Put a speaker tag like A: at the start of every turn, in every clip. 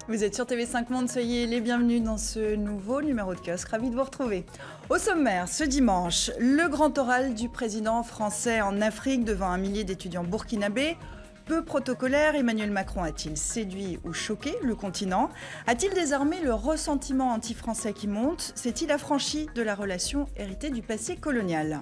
A: Vous êtes sur TV5 Monde, soyez les bienvenus dans ce nouveau numéro de kiosque. Ravi de vous retrouver. Au sommaire, ce dimanche, le grand oral du président français en Afrique devant un millier d'étudiants burkinabés. Peu protocolaire, Emmanuel Macron a-t-il séduit ou choqué le continent? A-t-il désarmé le ressentiment anti-français qui monte? S'est-il affranchi de la relation héritée du passé colonial?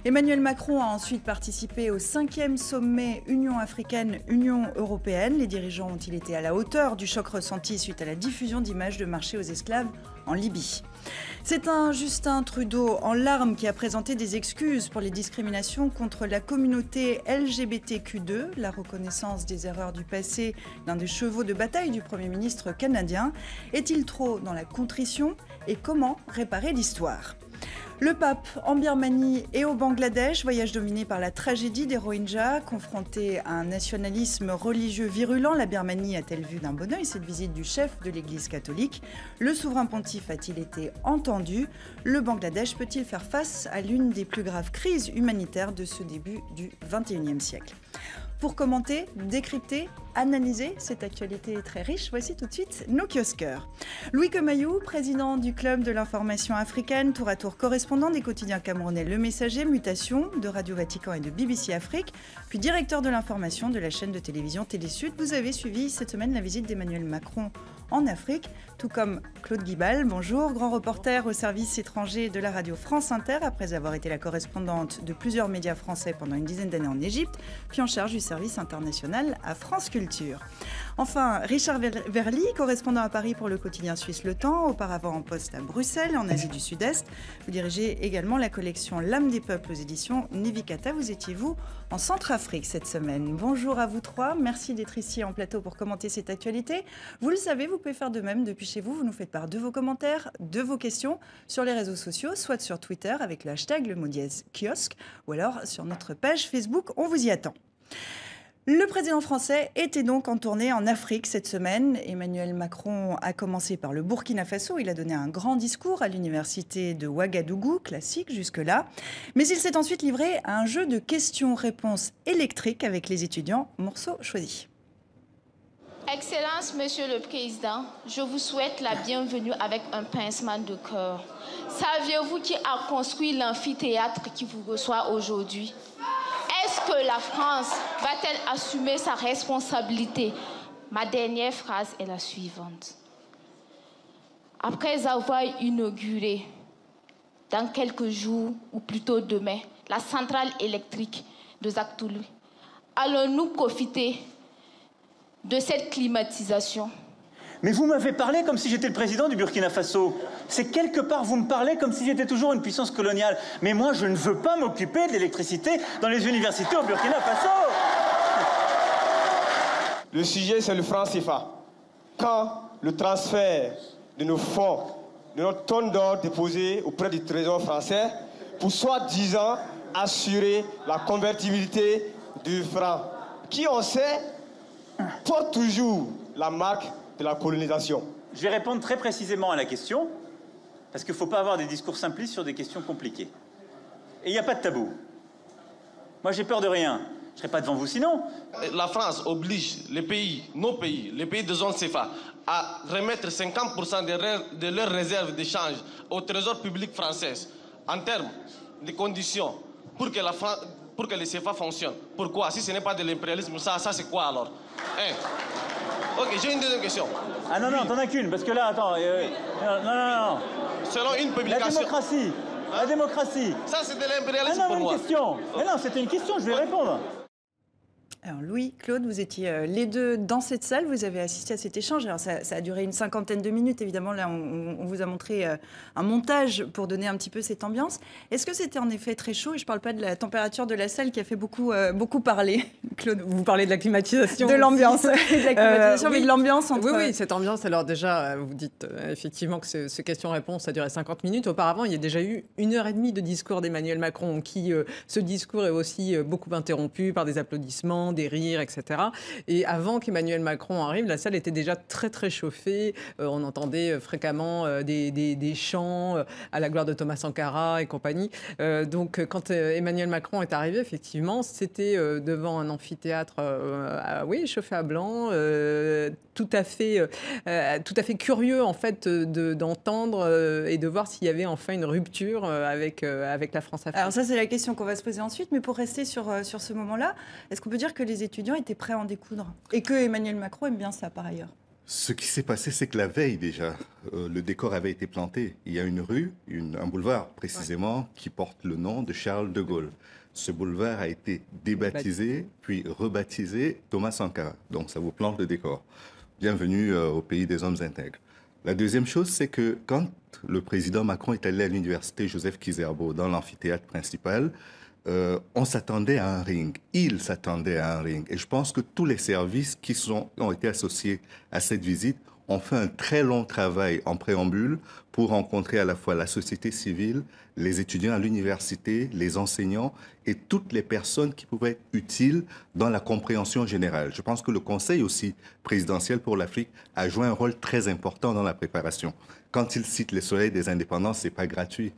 A: Emmanuel Macron a ensuite participé au 5e sommet Union africaine-Union européenne. Les dirigeants ont-ils été à la hauteur du choc ressenti suite à la diffusion d'images de marché aux esclaves en Libye? C'est un Justin Trudeau en larmes qui a présenté des excuses pour les discriminations contre la communauté LGBTQ2, la reconnaissance des erreurs du passé, l'un des chevaux de bataille du Premier ministre canadien. Est-il trop dans la contrition et comment réparer l'histoire? Le pape en Birmanie et au Bangladesh, voyage dominé par la tragédie des Rohingyas, confronté à un nationalisme religieux virulent. La Birmanie a-t-elle vu d'un bon œil cette visite du chef de l'Église catholique? Le souverain pontife a-t-il été entendu? Le Bangladesh peut-il faire face à l'une des plus graves crises humanitaires de ce début du XXIe siècle? Pour commenter, décrypter, analyser cette actualité très riche, voici tout de suite nos kiosqueurs. Louis Comayou, président du Club de l'information africaine, tour à tour correspondant des quotidiens camerounais Le Messager, Mutation, de Radio Vatican et de BBC Afrique, puis directeur de l'information de la chaîne de télévision Télé Sud. Vous avez suivi cette semaine la visite d'Emmanuel Macron en Afrique, tout comme Claude Guibal. Bonjour, grand reporter au service étranger de la radio France Inter, après avoir été la correspondante de plusieurs médias français pendant une dizaine d'années en Égypte, puis en charge du service international à France Culture. Enfin, Richard Verly, correspondant à Paris pour le quotidien suisse Le Temps, auparavant en poste à Bruxelles, en Asie du Sud-Est. Vous dirigez également la collection L'âme des peuples aux éditions Nivikata. Vous étiez, vous, en Centrafrique cette semaine. Bonjour à vous trois, merci d'être ici en plateau pour commenter cette actualité. Vous le savez, vous pouvez faire de même depuis chez vous. Vous nous faites part de vos commentaires, de vos questions sur les réseaux sociaux, soit sur Twitter avec le hashtag #kiosque ou alors sur notre page Facebook. On vous y attend. Le président français était donc en tournée en Afrique cette semaine. Emmanuel Macron a commencé par le Burkina Faso. Il a donné un grand discours à l'université de Ouagadougou, classique jusque-là. Mais il s'est ensuite livré à un jeu de questions-réponses électriques avec les étudiants. Morceau choisi.
B: Excellence, Monsieur le Président, je vous souhaite la bienvenue avec un pincement de cœur. Saviez-vous qui a construit l'amphithéâtre qui vous reçoit aujourd'hui? Est-ce que la France va-t-elle assumer sa responsabilité? Ma dernière phrase est la suivante. Après avoir inauguré, dans quelques jours, ou plutôt demain, la centrale électrique de Zagtoulou, allons-nous profiter de cette climatisation?
C: Mais vous m'avez parlé comme si j'étais le président du Burkina Faso. C'est quelque part, vous me parlez comme si j'étais toujours une puissance coloniale. Mais moi, je ne veux pas m'occuper de l'électricité dans les universités au Burkina Faso.
D: Le sujet, c'est le franc CFA. Quand le transfert de nos fonds, de notre tonne d'or déposée auprès du Trésor français, pour soi-disant assurer la convertibilité du franc, qui, on sait, porte toujours la marque de la colonisation.
C: Je vais répondre très précisément à la question, parce qu'il ne faut pas avoir des discours simplistes sur des questions compliquées. Et il n'y a pas de tabou. Moi, j'ai peur de rien. Je ne serai pas devant vous sinon.
E: La France oblige les pays, nos pays, les pays de zone CFA, à remettre 50% de leurs réserves d'échange au Trésor public français en termes de conditions pour que les CFA fonctionnent. Pourquoi? Si ce n'est pas de l'impérialisme, ça c'est quoi alors? Ok, j'ai une deuxième question.
C: Ah non, non, t'en as qu'une, parce que là, attends... non.
E: Selon une publication...
C: La démocratie, la démocratie.
E: Ça, c'est de l'impérialisme pour moi.
C: Une question. Mais non, c'était une question, je vais répondre.
A: Alors Louis, Claude, vous étiez les deux dans cette salle, vous avez assisté à cet échange. Alors ça a duré une cinquantaine de minutes, évidemment. Là, on vous a montré un montage pour donner un petit peu cette ambiance. Est-ce que c'était en effet très chaud? Et je ne parle pas de la température de la salle qui a fait beaucoup parler. Claude,
F: vous parlez de la climatisation.
A: De l'ambiance, de la climatisation, mais de l'ambiance entre...
F: Oui, cette ambiance. Alors déjà, vous dites effectivement que ce question-réponse a duré 50 minutes. Auparavant, il y a déjà eu 1h30 de discours d'Emmanuel Macron, ce discours est aussi beaucoup interrompu par des applaudissements, applaudissements, des rires, etc. Et avant qu'Emmanuel Macron arrive, la salle était déjà très très chauffée. On entendait fréquemment des chants à la gloire de Thomas Sankara et compagnie. Donc quand Emmanuel Macron est arrivé, effectivement, c'était devant un amphithéâtre chauffé à blanc, tout à fait curieux en fait d'entendre et de voir s'il y avait enfin une rupture avec la France-Afrique.
A: Alors ça, c'est la question qu'on va se poser ensuite, mais pour rester sur ce moment-là, est-ce qu'on peut dire que les étudiants étaient prêts à en découdre et que Emmanuel Macron aime bien ça par ailleurs?
G: Ce qui s'est passé, c'est que la veille déjà, le décor avait été planté. Il y a une rue, un boulevard précisément, qui porte le nom de Charles de Gaulle. Ce boulevard a été débaptisé, puis rebaptisé Thomas Sankara. Donc ça vous plante le décor. Bienvenue au pays des hommes intègres. La deuxième chose, c'est que quand le président Macron est allé à l'université Joseph Kizerbo, dans l'amphithéâtre principal, on s'attendait à un ring. Il s'attendait à un ring. Et je pense que tous les services qui ont été associés à cette visite ont fait un très long travail en préambule pour rencontrer à la fois la société civile, les étudiants à l'université, les enseignants et toutes les personnes qui pouvaient être utiles dans la compréhension générale. Je pense que le Conseil aussi présidentiel pour l'Afrique a joué un rôle très important dans la préparation. Quand il cite les soleils des indépendances, c'est pas gratuit.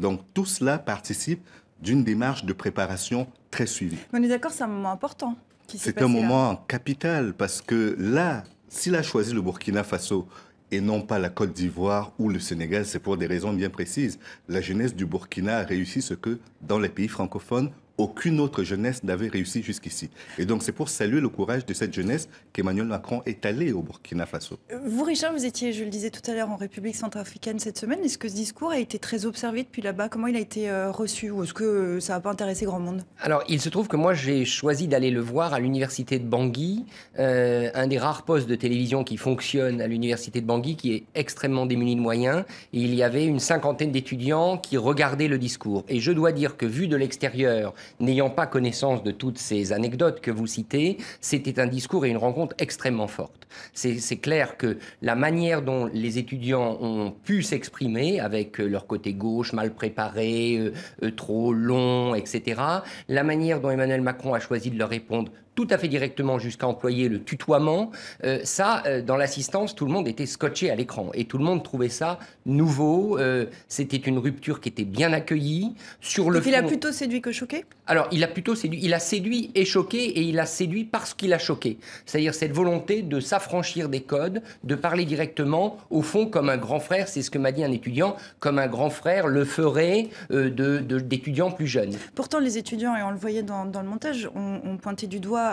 G: Donc tout cela participe d'une démarche de préparation très suivie.
A: On est d'accord, c'est un moment important.
G: C'est un moment capital parce que là, s'il a choisi le Burkina Faso et non pas la Côte d'Ivoire ou le Sénégal, c'est pour des raisons bien précises. La jeunesse du Burkina a réussi ce que, dans les pays francophones, aucune autre jeunesse n'avait réussi jusqu'ici. Et donc, c'est pour saluer le courage de cette jeunesse qu'Emmanuel Macron est allé au Burkina Faso.
A: Vous, Richard, vous étiez, je le disais tout à l'heure, en République centrafricaine cette semaine. Est-ce que ce discours a été très observé depuis là-bas? Comment il a été reçu? Ou est-ce que ça n'a pas intéressé grand monde?
H: Alors, il se trouve que moi, j'ai choisi d'aller le voir à l'université de Bangui, un des rares postes de télévision qui fonctionne à l'université de Bangui, qui est extrêmement démuni de moyens. Et il y avait une cinquantaine d'étudiants qui regardaient le discours. Et je dois dire que, vu de l'extérieur, n'ayant pas connaissance de toutes ces anecdotes que vous citez, c'était un discours et une rencontre extrêmement forte. C'est clair que la manière dont les étudiants ont pu s'exprimer, avec leur côté gauche mal préparé, trop long, etc., la manière dont Emmanuel Macron a choisi de leur répondre tout à fait directement jusqu'à employer le tutoiement, dans l'assistance, tout le monde était scotché à l'écran et tout le monde trouvait ça nouveau. C'était une rupture qui était bien accueillie.
A: Donc il a plutôt séduit que choqué?
H: Alors, il a plutôt séduit. Il a séduit et choqué, et il a séduit parce qu'il a choqué. C'est-à-dire cette volonté de s'affranchir des codes, de parler directement, au fond, comme un grand frère, c'est ce que m'a dit un étudiant, comme un grand frère le ferait d'étudiants plus jeunes.
A: Pourtant, les étudiants, et on le voyait dans le montage, ont pointé du doigt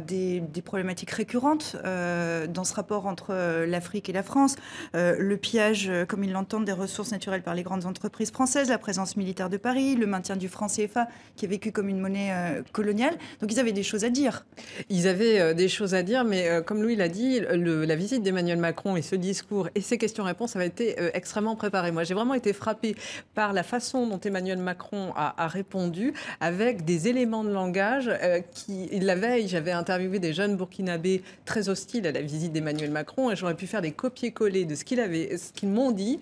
A: des problématiques récurrentes dans ce rapport entre l'Afrique et la France. Le pillage, comme ils l'entendent, des ressources naturelles par les grandes entreprises françaises, la présence militaire de Paris, le maintien du franc CFA qui est vécu comme une monnaie coloniale. Donc ils avaient des choses à dire.
F: Ils avaient des choses à dire, mais comme Louis l'a dit, la visite d'Emmanuel Macron et ce discours et ces questions-réponses avaient été extrêmement préparés. Moi, j'ai vraiment été frappée par la façon dont Emmanuel Macron a répondu, avec des éléments de langage la veille, j'avais interviewé des jeunes burkinabés très hostiles à la visite d'Emmanuel Macron et j'aurais pu faire des copier-coller de ce qu'ils m'ont dit,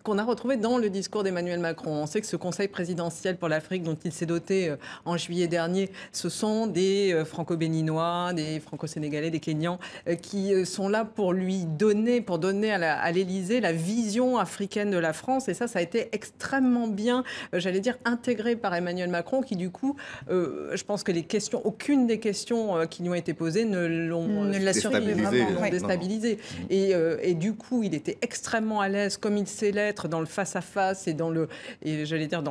F: qu'on a retrouvé dans le discours d'Emmanuel Macron. On sait que ce conseil présidentiel pour l'Afrique dont il s'est doté en juillet dernier, ce sont des franco-béninois, des franco-sénégalais, des Kenyans qui sont là pour donner à l'Élysée la vision africaine de la France. Et ça a été extrêmement bien, j'allais dire, intégré par Emmanuel Macron qui, du coup, je pense que aucune des questions qui lui ont été posées ne l'a déstabilisé. Et du coup, il était extrêmement à l'aise, comme il sait l'être, dans le face-à-face j'allais dire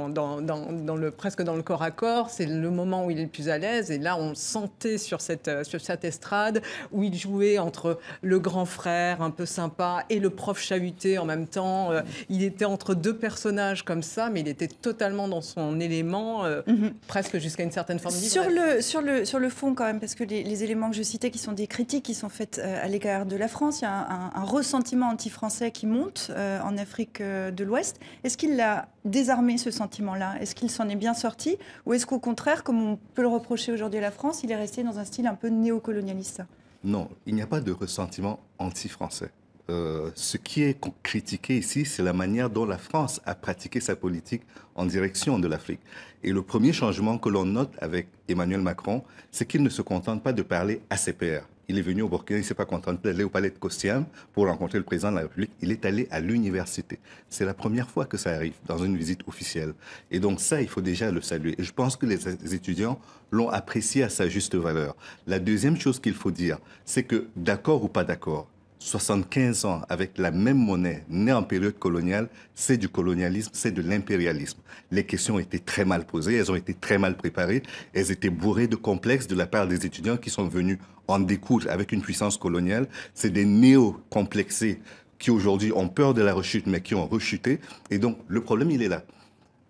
F: presque dans le corps à corps. C'est le moment où il est le plus à l'aise. Et là, on le sentait sur cette estrade où il jouait entre le grand frère un peu sympa et le prof chahuté en même temps. Il était entre deux personnages comme ça, mais il était totalement dans son élément, presque jusqu'à une certaine forme d'ivresse.
A: Sur le fond quand même, parce que les éléments que je citais qui sont des critiques qui sont faites à l'égard de la France, il y a un ressentiment anti-français qui monte en Afrique de l'Ouest. Est-ce qu'il a désarmé ce sentiment-là? Est-ce qu'il s'en est bien sorti? Ou est-ce qu'au contraire, comme on peut le reprocher aujourd'hui à la France, il est resté dans un style un peu néocolonialiste?
G: Non, il n'y a pas de ressentiment anti-français. ce qui est critiqué ici, c'est la manière dont la France a pratiqué sa politique en direction de l'Afrique. Et le premier changement que l'on note avec Emmanuel Macron, c'est qu'il ne se contente pas de parler à ses pairs. Il est venu au Burkina, il ne s'est pas contenté d'aller au palais de Costiam pour rencontrer le président de la République. Il est allé à l'université. C'est la première fois que ça arrive dans une visite officielle. Et donc ça, il faut déjà le saluer. Et je pense que les étudiants l'ont apprécié à sa juste valeur. La deuxième chose qu'il faut dire, c'est que d'accord ou pas d'accord, 75 ans avec la même monnaie, née en période coloniale, c'est du colonialisme, c'est de l'impérialisme. Les questions étaient très mal posées, elles ont été très mal préparées, elles étaient bourrées de complexes de la part des étudiants qui sont venus en découdre avec une puissance coloniale. C'est des néo-complexés qui aujourd'hui ont peur de la rechute, mais qui ont rechuté. Et donc, le problème, il est là.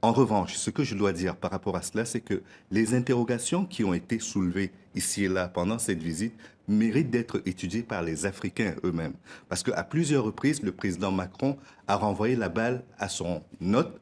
G: En revanche, ce que je dois dire par rapport à cela, c'est que les interrogations qui ont été soulevées ici et là pendant cette visite méritent d'être étudiées par les Africains eux-mêmes. Parce qu'à plusieurs reprises, le président Macron a renvoyé la balle à son hôte,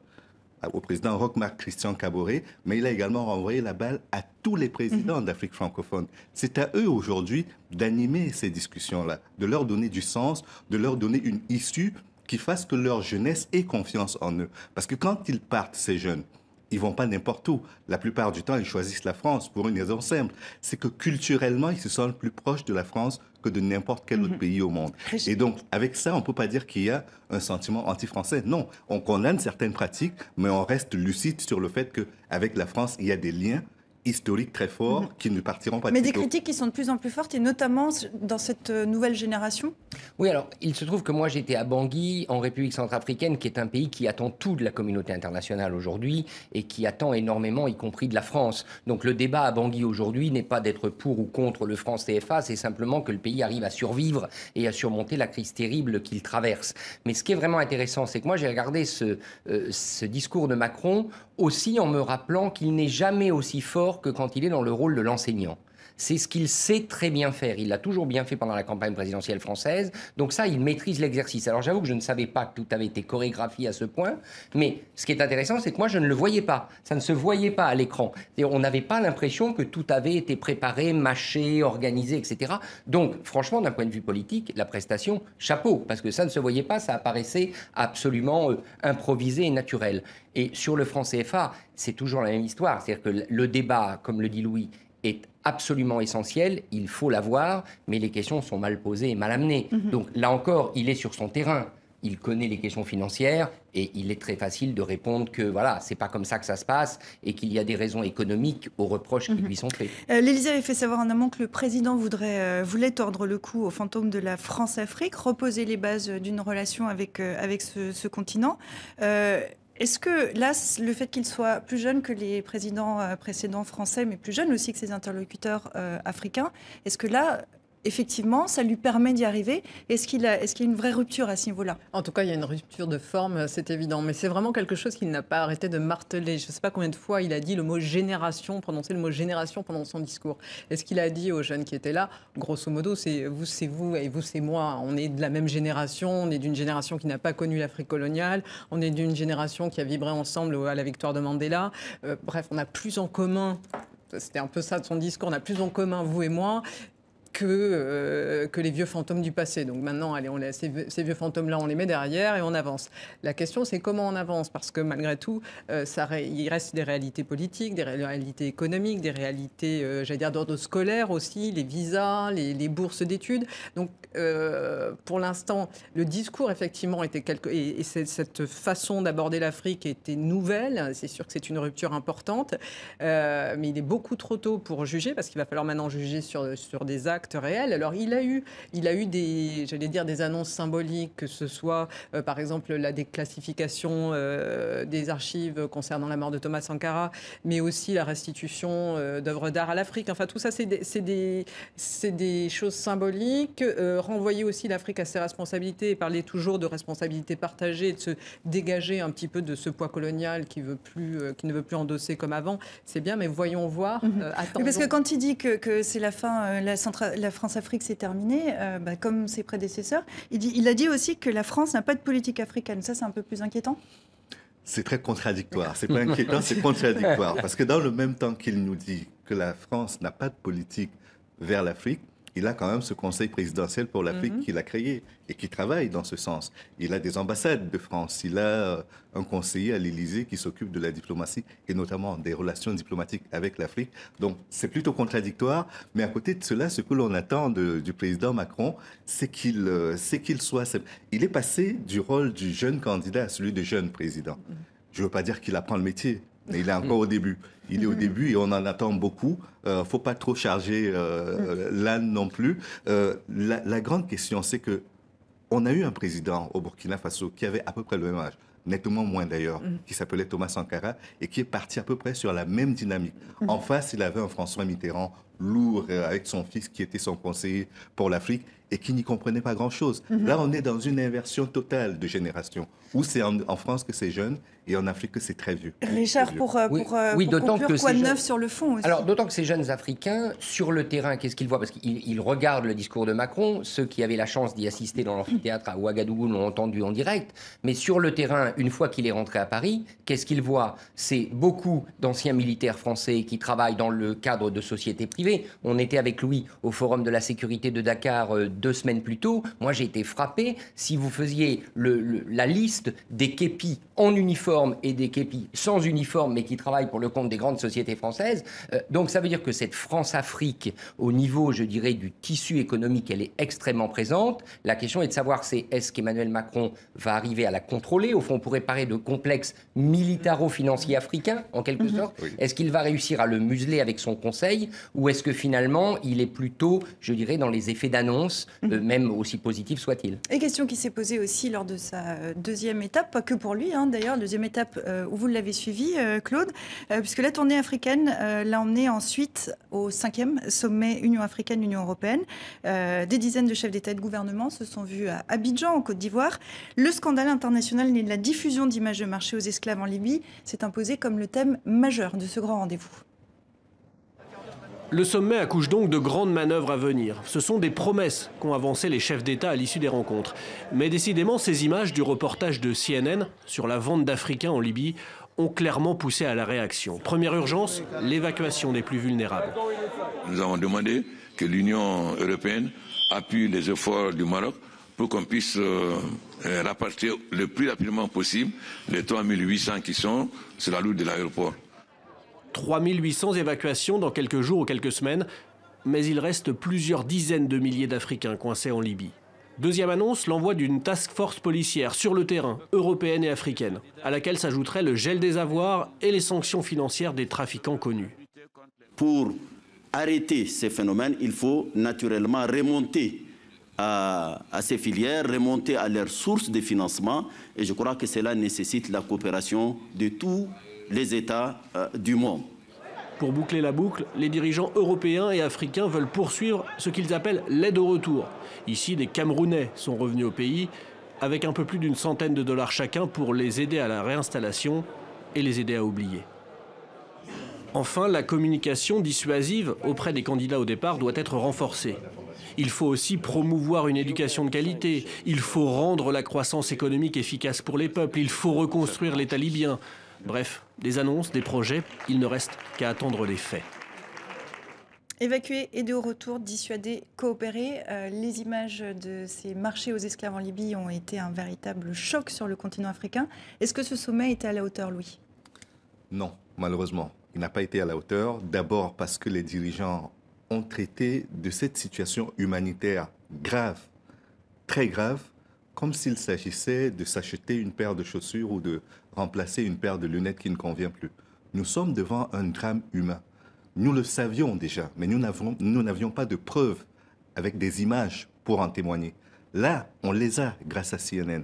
G: au président Roch-Marc Christian Kaboré, mais il a également renvoyé la balle à tous les présidents d'Afrique francophone. C'est à eux aujourd'hui d'animer ces discussions-là, de leur donner du sens, de leur donner une issue qui fasse que leur jeunesse ait confiance en eux. Parce que quand ils partent, ces jeunes, ils vont pas n'importe où. La plupart du temps, ils choisissent la France pour une raison simple. C'est que culturellement, ils se sentent plus proches de la France que de n'importe quel autre pays au monde. Et donc, avec ça, on ne peut pas dire qu'il y a un sentiment anti-français. Non, on condamne certaines pratiques, mais on reste lucide sur le fait qu'avec la France, il y a des liens historiques très forts qui ne partiront pas de
A: Mais des critiques qui sont de plus en plus fortes, et notamment dans cette nouvelle génération.
H: Oui, alors, il se trouve que moi, j'étais à Bangui, en République centrafricaine, qui est un pays qui attend tout de la communauté internationale aujourd'hui et qui attend énormément, y compris de la France. Donc, le débat à Bangui aujourd'hui n'est pas d'être pour ou contre le franc CFA, c'est simplement que le pays arrive à survivre et à surmonter la crise terrible qu'il traverse. Mais ce qui est vraiment intéressant, c'est que moi, j'ai regardé ce discours de Macron aussi en me rappelant qu'il n'est jamais aussi fort que quand il est dans le rôle de l'enseignant. C'est ce qu'il sait très bien faire. Il l'a toujours bien fait pendant la campagne présidentielle française. Donc ça, il maîtrise l'exercice. Alors j'avoue que je ne savais pas que tout avait été chorégraphié à ce point. Mais ce qui est intéressant, c'est que moi, je ne le voyais pas. Ça ne se voyait pas à l'écran. On n'avait pas l'impression que tout avait été préparé, mâché, organisé, etc. Donc, franchement, d'un point de vue politique, la prestation, chapeau. Parce que ça ne se voyait pas, ça apparaissait absolument improvisé et naturel. Et sur le franc CFA, c'est toujours la même histoire. C'est-à-dire que le débat, comme le dit Louis, est absolument essentiel, il faut l'avoir, mais les questions sont mal posées et mal amenées. Donc là encore, il est sur son terrain, il connaît les questions financières et il est très facile de répondre que voilà, c'est pas comme ça que ça se passe et qu'il y a des raisons économiques aux reproches qui lui sont faits.
A: L'Élysée avait fait savoir en amont que le président voulait tordre le cou au fantôme de la France-Afrique, reposer les bases d'une relation avec ce continent. Est-ce que là, le fait qu'il soit plus jeune que les présidents précédents français, mais plus jeune aussi que ses interlocuteurs africains, est-ce que là, effectivement, ça lui permet d'y arriver? Est-ce qu'il y a une vraie rupture à ce niveau-là?
F: En tout cas, il y a une rupture de forme, c'est évident. Mais c'est vraiment quelque chose qu'il n'a pas arrêté de marteler. Je ne sais pas combien de fois il a dit le mot génération, prononcé le mot génération pendant son discours. Et ce qu'il a dit aux jeunes qui étaient là, grosso modo, c'est vous et vous, c'est moi. On est de la même génération, on est d'une génération qui n'a pas connu l'Afrique coloniale, on est d'une génération qui a vibré ensemble à la victoire de Mandela. Bref, on a plus en commun. C'était un peu ça de son discours. On a plus en commun, vous et moi, que les vieux fantômes du passé. Donc maintenant, allez, ces vieux fantômes-là, on les met derrière et on avance. La question, c'est comment on avance, parce que malgré tout, il reste des réalités politiques, des réalités économiques, des réalités, j'allais dire, d'ordre scolaire aussi, les visas, les bourses d'études. Donc, pour l'instant, le discours, effectivement, était et cette façon d'aborder l'Afrique était nouvelle. C'est sûr que c'est une rupture importante, mais il est beaucoup trop tôt pour juger, parce qu'il va falloir maintenant juger sur des actes réels. Alors, il a eu des, j'allais dire, des annonces symboliques, que ce soit, par exemple, la déclassification des archives concernant la mort de Thomas Sankara, mais aussi la restitution d'œuvres d'art à l'Afrique. Enfin, tout ça, c'est des choses symboliques. Renvoyer aussi l'Afrique à ses responsabilités et parler toujours de responsabilités partagées, de se dégager un petit peu de ce poids colonial qui ne veut plus endosser comme avant, c'est bien, mais voyons voir. Attendons.
A: Parce que quand il dit que c'est la fin, la France-Afrique c'est terminé, comme ses prédécesseurs, il a dit aussi que la France n'a pas de politique africaine. Ça, c'est un peu plus inquiétant.
G: C'est très contradictoire. C'est pas inquiétant, c'est contradictoire. Parce que dans le même temps qu'il nous dit que la France n'a pas de politique vers l'Afrique, il a quand même ce conseil présidentiel pour l'Afrique qu'il a créé et qui travaille dans ce sens. Il a des ambassades de France, il a un conseiller à l'Élysée qui s'occupe de la diplomatie et notamment des relations diplomatiques avec l'Afrique. Donc c'est plutôt contradictoire, mais à côté de cela, ce que l'on attend du président Macron, c'est qu'il soit... Il est passé du rôle du jeune candidat à celui de jeune président. Je ne veux pas dire qu'il apprend le métier, mais il est encore au début. Il est au début et on en attend beaucoup. Faut pas trop charger l'âne non plus. La grande question, c'est que on a eu un président au Burkina Faso qui avait à peu près le même âge, nettement moins d'ailleurs, qui s'appelait Thomas Sankara et qui est parti à peu près sur la même dynamique. En face, il avait un François Mitterrand lourd avec son fils qui était son conseiller pour l'Afrique et qui n'y comprenait pas grand-chose. Là, on est dans une inversion totale de génération, où c'est en France que c'est jeune et en Afrique que c'est très vieux.
A: Richard, pour conclure, quoi de neuf sur le fond aussi?
H: Alors, d'autant que ces jeunes Africains, sur le terrain, qu'est-ce qu'ils voient? Parce qu'ils regardent le discours de Macron. Ceux qui avaient la chance d'y assister dans l'amphithéâtre à Ouagadougou l'ont entendu en direct. Mais sur le terrain, une fois qu'il est rentré à Paris, qu'est-ce qu'ils voient? C'est beaucoup d'anciens militaires français qui travaillent dans le cadre de sociétés privées. On était avec Louis au Forum de la sécurité de Dakar 2 semaines plus tôt. Moi, j'ai été frappé. Si vous faisiez la liste des képis en uniforme et des képis sans uniforme, mais qui travaillent pour le compte des grandes sociétés françaises. Donc ça veut dire que cette France-Afrique, au niveau, je dirais, du tissu économique, elle est extrêmement présente. La question est de savoir, est-ce qu'Emmanuel Macron va arriver à la contrôler? Au fond, on pourrait parler de complexe militaro-financier africain, en quelque sorte. Oui. Est-ce qu'il va réussir à le museler avec son conseil? Ou est-ce que finalement, il est plutôt, je dirais, dans les effets d'annonce, même aussi positifs soient-ils?
A: Et question qui s'est posée aussi lors de sa deuxième étape, pas que pour lui, d'ailleurs, deuxième étape où vous l'avez suivi, Claude, puisque la tournée africaine l'a emmené ensuite au 5e sommet Union africaine-Union européenne. Des dizaines de chefs d'État et de gouvernement se sont vus à Abidjan, en Côte d'Ivoire. Le scandale international né de la diffusion d'images de marché aux esclaves en Libye s'est imposé comme le thème majeur de ce grand rendez-vous.
I: Le sommet accouche donc de grandes manœuvres à venir. Ce sont des promesses qu'ont avancées les chefs d'État à l'issue des rencontres. Mais décidément, ces images du reportage de CNN sur la vente d'Africains en Libye ont clairement poussé à la réaction. Première urgence, l'évacuation des plus vulnérables.
J: Nous avons demandé que l'Union européenne appuie les efforts du Maroc pour qu'on puisse rapatrier le plus rapidement possible les 3800 qui sont sur la route de l'aéroport.
I: 3800 évacuations dans quelques jours ou quelques semaines, mais il reste plusieurs dizaines de milliers d'Africains coincés en Libye. Deuxième annonce, l'envoi d'une task force policière sur le terrain, européenne et africaine, à laquelle s'ajouterait le gel des avoirs et les sanctions financières des trafiquants connus.
K: Pour arrêter ces phénomènes, il faut naturellement remonter à ces filières, remonter à leurs sources de financement, et je crois que cela nécessite la coopération de tous les États du monde.
I: Pour boucler la boucle, les dirigeants européens et africains veulent poursuivre ce qu'ils appellent l'aide au retour. Ici, des Camerounais sont revenus au pays avec un peu plus d'une centaine de dollars chacun pour les aider à la réinstallation et les aider à oublier. Enfin, la communication dissuasive auprès des candidats au départ doit être renforcée. Il faut aussi promouvoir une éducation de qualité. Il faut rendre la croissance économique efficace pour les peuples. Il faut reconstruire l'État libyen. Bref, des annonces, des projets, il ne reste qu'à attendre les faits.
A: Évacuer, aider au retour, dissuader, coopérer. Les images de ces marchés aux esclaves en Libye ont été un véritable choc sur le continent africain. Est-ce que ce sommet était à la hauteur, Louis?
G: Non, malheureusement. Il n'a pas été à la hauteur. D'abord parce que les dirigeants ont traité de cette situation humanitaire grave, très grave, comme s'il s'agissait de s'acheter une paire de chaussures ou de remplacer une paire de lunettes qui ne convient plus. Nous sommes devant un drame humain. Nous le savions déjà, mais nous n'avions pas de preuves avec des images pour en témoigner. Là, on les a grâce à CNN.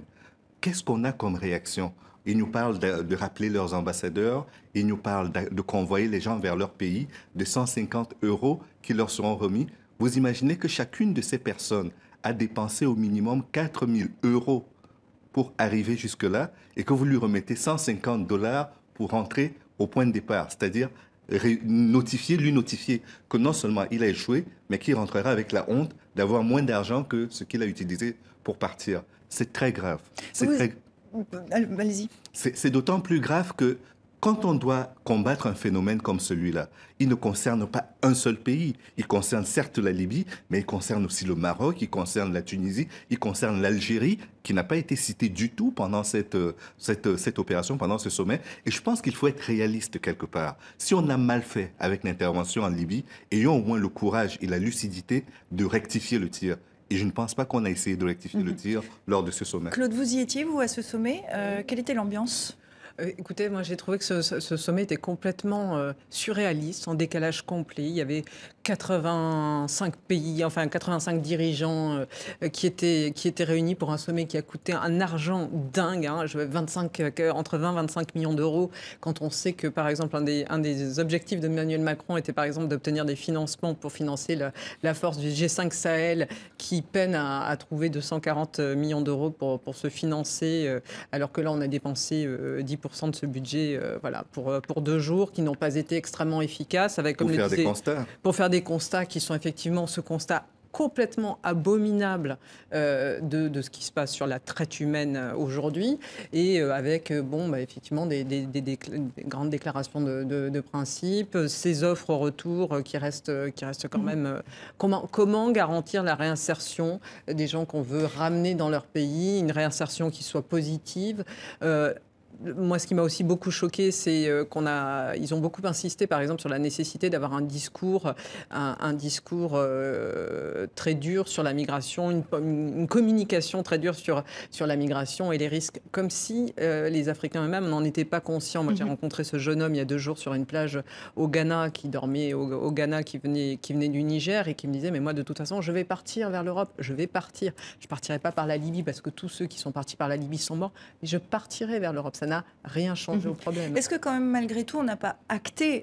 G: Qu'est-ce qu'on a comme réaction? Ils nous parlent de rappeler leurs ambassadeurs, ils nous parlent de convoyer les gens vers leur pays, de 150 € qui leur seront remis. Vous imaginez que chacune de ces personnes a dépensé au minimum 4 000 € pour arriver jusque-là et que vous lui remettez 150 $ pour rentrer au point de départ, c'est-à-dire lui notifier que non seulement il a échoué, mais qu'il rentrera avec la honte d'avoir moins d'argent que ce qu'il a utilisé pour partir. C'est très grave.
A: Allez-y.
G: C'est d'autant plus grave que Quand on doit combattre un phénomène comme celui-là, il ne concerne pas un seul pays. Il concerne certes la Libye, mais il concerne aussi le Maroc, il concerne la Tunisie, il concerne l'Algérie, qui n'a pas été citée du tout pendant cette opération, pendant ce sommet. Et je pense qu'il faut être réaliste quelque part. Si on a mal fait avec l'intervention en Libye, ayons au moins le courage et la lucidité de rectifier le tir. Et je ne pense pas qu'on a essayé de rectifier le tir lors de ce sommet.
A: Claude, vous y étiez, vous, à ce sommet. Quelle était l'ambiance ?
F: Écoutez, moi j'ai trouvé que ce sommet était complètement surréaliste, en décalage complet. Il y avait 85 pays, enfin 85 dirigeants qui étaient réunis pour un sommet qui a coûté un argent dingue, hein, entre 20 et 25 millions d'euros, quand on sait que par exemple un des objectifs d'Emmanuel Macron était par exemple d'obtenir des financements pour financer la force du G5 Sahel, qui peine à trouver 240 millions d'euros pour se financer, alors que là on a dépensé 10% de ce budget pour 2 jours, qui n'ont pas été extrêmement efficaces.
G: Pour faire
F: des constats qui sont effectivement ce constat complètement abominable de ce qui se passe sur la traite humaine aujourd'hui, et avec effectivement des grandes déclarations de principe, ces offres au retour qui restent quand même... Comment garantir la réinsertion des gens qu'on veut ramener dans leur pays, une réinsertion qui soit positive. Moi, ce qui m'a aussi beaucoup choqué, c'est ils ont beaucoup insisté, par exemple, sur la nécessité d'avoir un discours très dur sur la migration, une communication très dure sur la migration et les risques, comme si les Africains eux-mêmes n'en étaient pas conscients. Moi, j'ai rencontré ce jeune homme il y a 2 jours sur une plage au Ghana, qui dormait au Ghana, qui venait du Niger, et qui me disait, mais moi, de toute façon, je vais partir vers l'Europe, je vais partir. Je ne partirai pas par la Libye, parce que tous ceux qui sont partis par la Libye sont morts, mais je partirai vers l'Europe. Ça n'a rien changé au problème.
A: Est-ce que quand même, malgré tout, on n'a pas acté,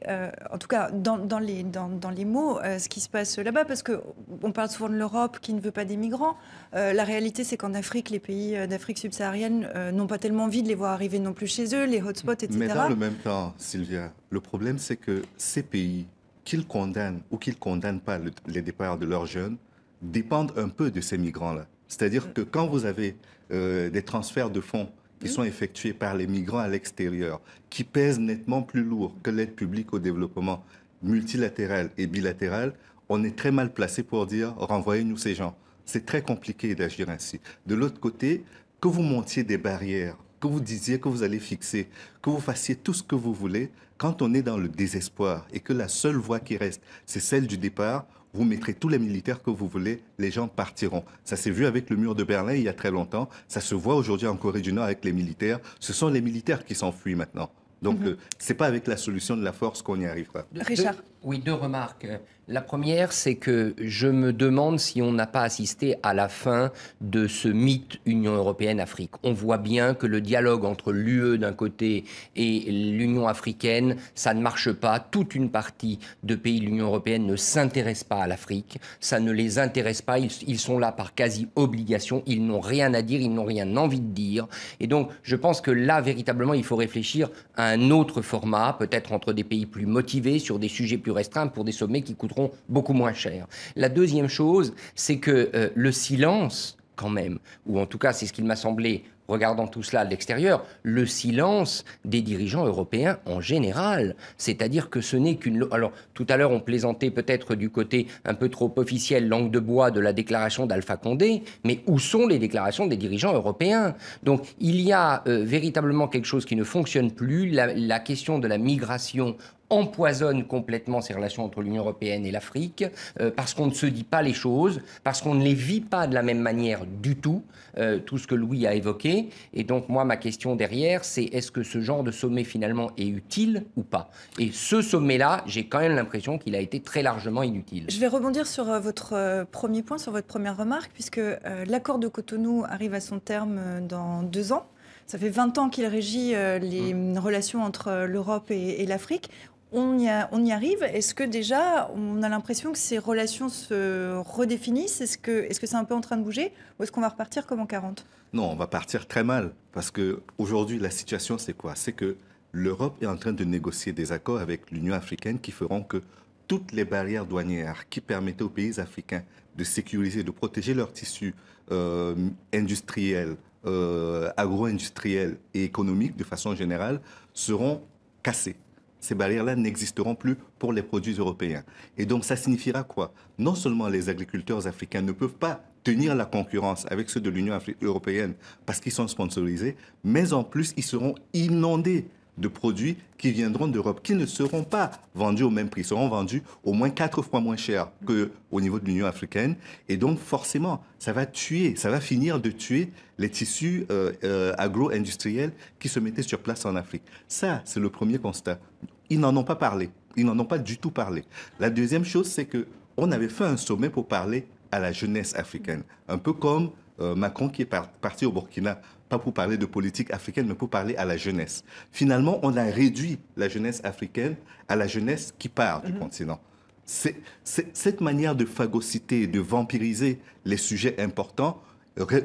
A: en tout cas dans les mots, ce qui se passe là-bas? Parce qu'on parle souvent de l'Europe qui ne veut pas des migrants. La réalité, c'est qu'en Afrique, les pays d'Afrique subsaharienne n'ont pas tellement envie de les voir arriver non plus chez eux, les hotspots, etc.
G: Mais dans le même temps, Sylvia, le problème, c'est que ces pays, qu'ils condamnent ou qu'ils ne condamnent pas les départs de leurs jeunes, dépendent un peu de ces migrants-là. C'est-à-dire que quand vous avez des transferts de fonds qui sont effectués par les migrants à l'extérieur, qui pèsent nettement plus lourd que l'aide publique au développement multilatérale et bilatérale, on est très mal placé pour dire « renvoyez-nous ces gens ». C'est très compliqué d'agir ainsi. De l'autre côté, que vous montiez des barrières, que vous disiez que vous allez fixer, que vous fassiez tout ce que vous voulez, quand on est dans le désespoir et que la seule voie qui reste, c'est celle du départ, vous mettrez tous les militaires que vous voulez, les gens partiront. Ça s'est vu avec le mur de Berlin il y a très longtemps. Ça se voit aujourd'hui en Corée du Nord avec les militaires. Ce sont les militaires qui s'enfuient maintenant. Donc, ce n'est pas avec la solution de la force qu'on y arrivera.
A: Richard.
H: Oui, 2 remarques. La première, c'est que je me demande si on n'a pas assisté à la fin de ce mythe Union européenne-Afrique. On voit bien que le dialogue entre l'UE d'un côté et l'Union africaine, ça ne marche pas. Toute une partie de pays de l'Union européenne ne s'intéresse pas à l'Afrique. Ça ne les intéresse pas. Ils sont là par quasi-obligation. Ils n'ont rien à dire, ils n'ont rien envie de dire. Et donc, je pense que là, véritablement, il faut réfléchir à un autre format, peut-être entre des pays plus motivés, sur des sujets plus restreints, pour des sommets qui coûteront beaucoup moins cher. La deuxième chose, c'est que le silence, quand même, ou en tout cas c'est ce qu'il m'a semblé, regardant tout cela de l'extérieur, le silence des dirigeants européens en général. C'est-à-dire que ce n'est qu'une... Alors, tout à l'heure, on plaisantait peut-être du côté un peu trop officiel, langue de bois, de la déclaration d'Alpha Condé, mais où sont les déclarations des dirigeants européens? Donc, il y a véritablement quelque chose qui ne fonctionne plus. La question de la migration empoisonne complètement ces relations entre l'Union européenne et l'Afrique, parce qu'on ne se dit pas les choses, parce qu'on ne les vit pas de la même manière du tout, tout ce que Louis a évoqué. Et donc, moi, ma question derrière, c'est est-ce que ce genre de sommet, finalement, est utile ou pas? Et ce sommet-là, j'ai quand même l'impression qu'il a été très largement inutile.
A: Je vais rebondir sur votre premier point, sur votre première remarque, puisque l'accord de Cotonou arrive à son terme dans 2 ans. Ça fait 20 ans qu'il régit les relations entre l'Europe et l'Afrique. On y arrive. Est-ce que déjà, on a l'impression que ces relations se redéfinissent? Est-ce que c'est un peu en train de bouger? Ou est-ce qu'on va repartir comme en 40?
G: Non, on va partir très mal. Parce qu'aujourd'hui, la situation, c'est quoi? C'est que l'Europe est en train de négocier des accords avec l'Union africaine qui feront que toutes les barrières douanières qui permettaient aux pays africains de sécuriser, de protéger leurs tissus industriels, agro-industriels et économiques de façon générale seront cassées. Ces barrières-là n'existeront plus pour les produits européens. Et donc, ça signifiera quoi? Non seulement les agriculteurs africains ne peuvent pas tenir la concurrence avec ceux de l'Union européenne parce qu'ils sont sponsorisés, mais en plus, ils seront inondés de produits qui viendront d'Europe, qui ne seront pas vendus au même prix, seront vendus au moins 4 fois moins cher qu'au niveau de l'Union africaine. Et donc, forcément, ça va finir de tuer les tissus agro-industriels qui se mettaient sur place en Afrique. Ça, c'est le premier constat. Ils n'en ont pas parlé. Ils n'en ont pas du tout parlé. La deuxième chose, c'est qu'on avait fait un sommet pour parler à la jeunesse africaine. Un peu comme Macron qui est parti au Burkina, pas pour parler de politique africaine, mais pour parler à la jeunesse. Finalement, on a réduit la jeunesse africaine à la jeunesse qui part du continent. Cette manière de phagocyter, de vampiriser les sujets importants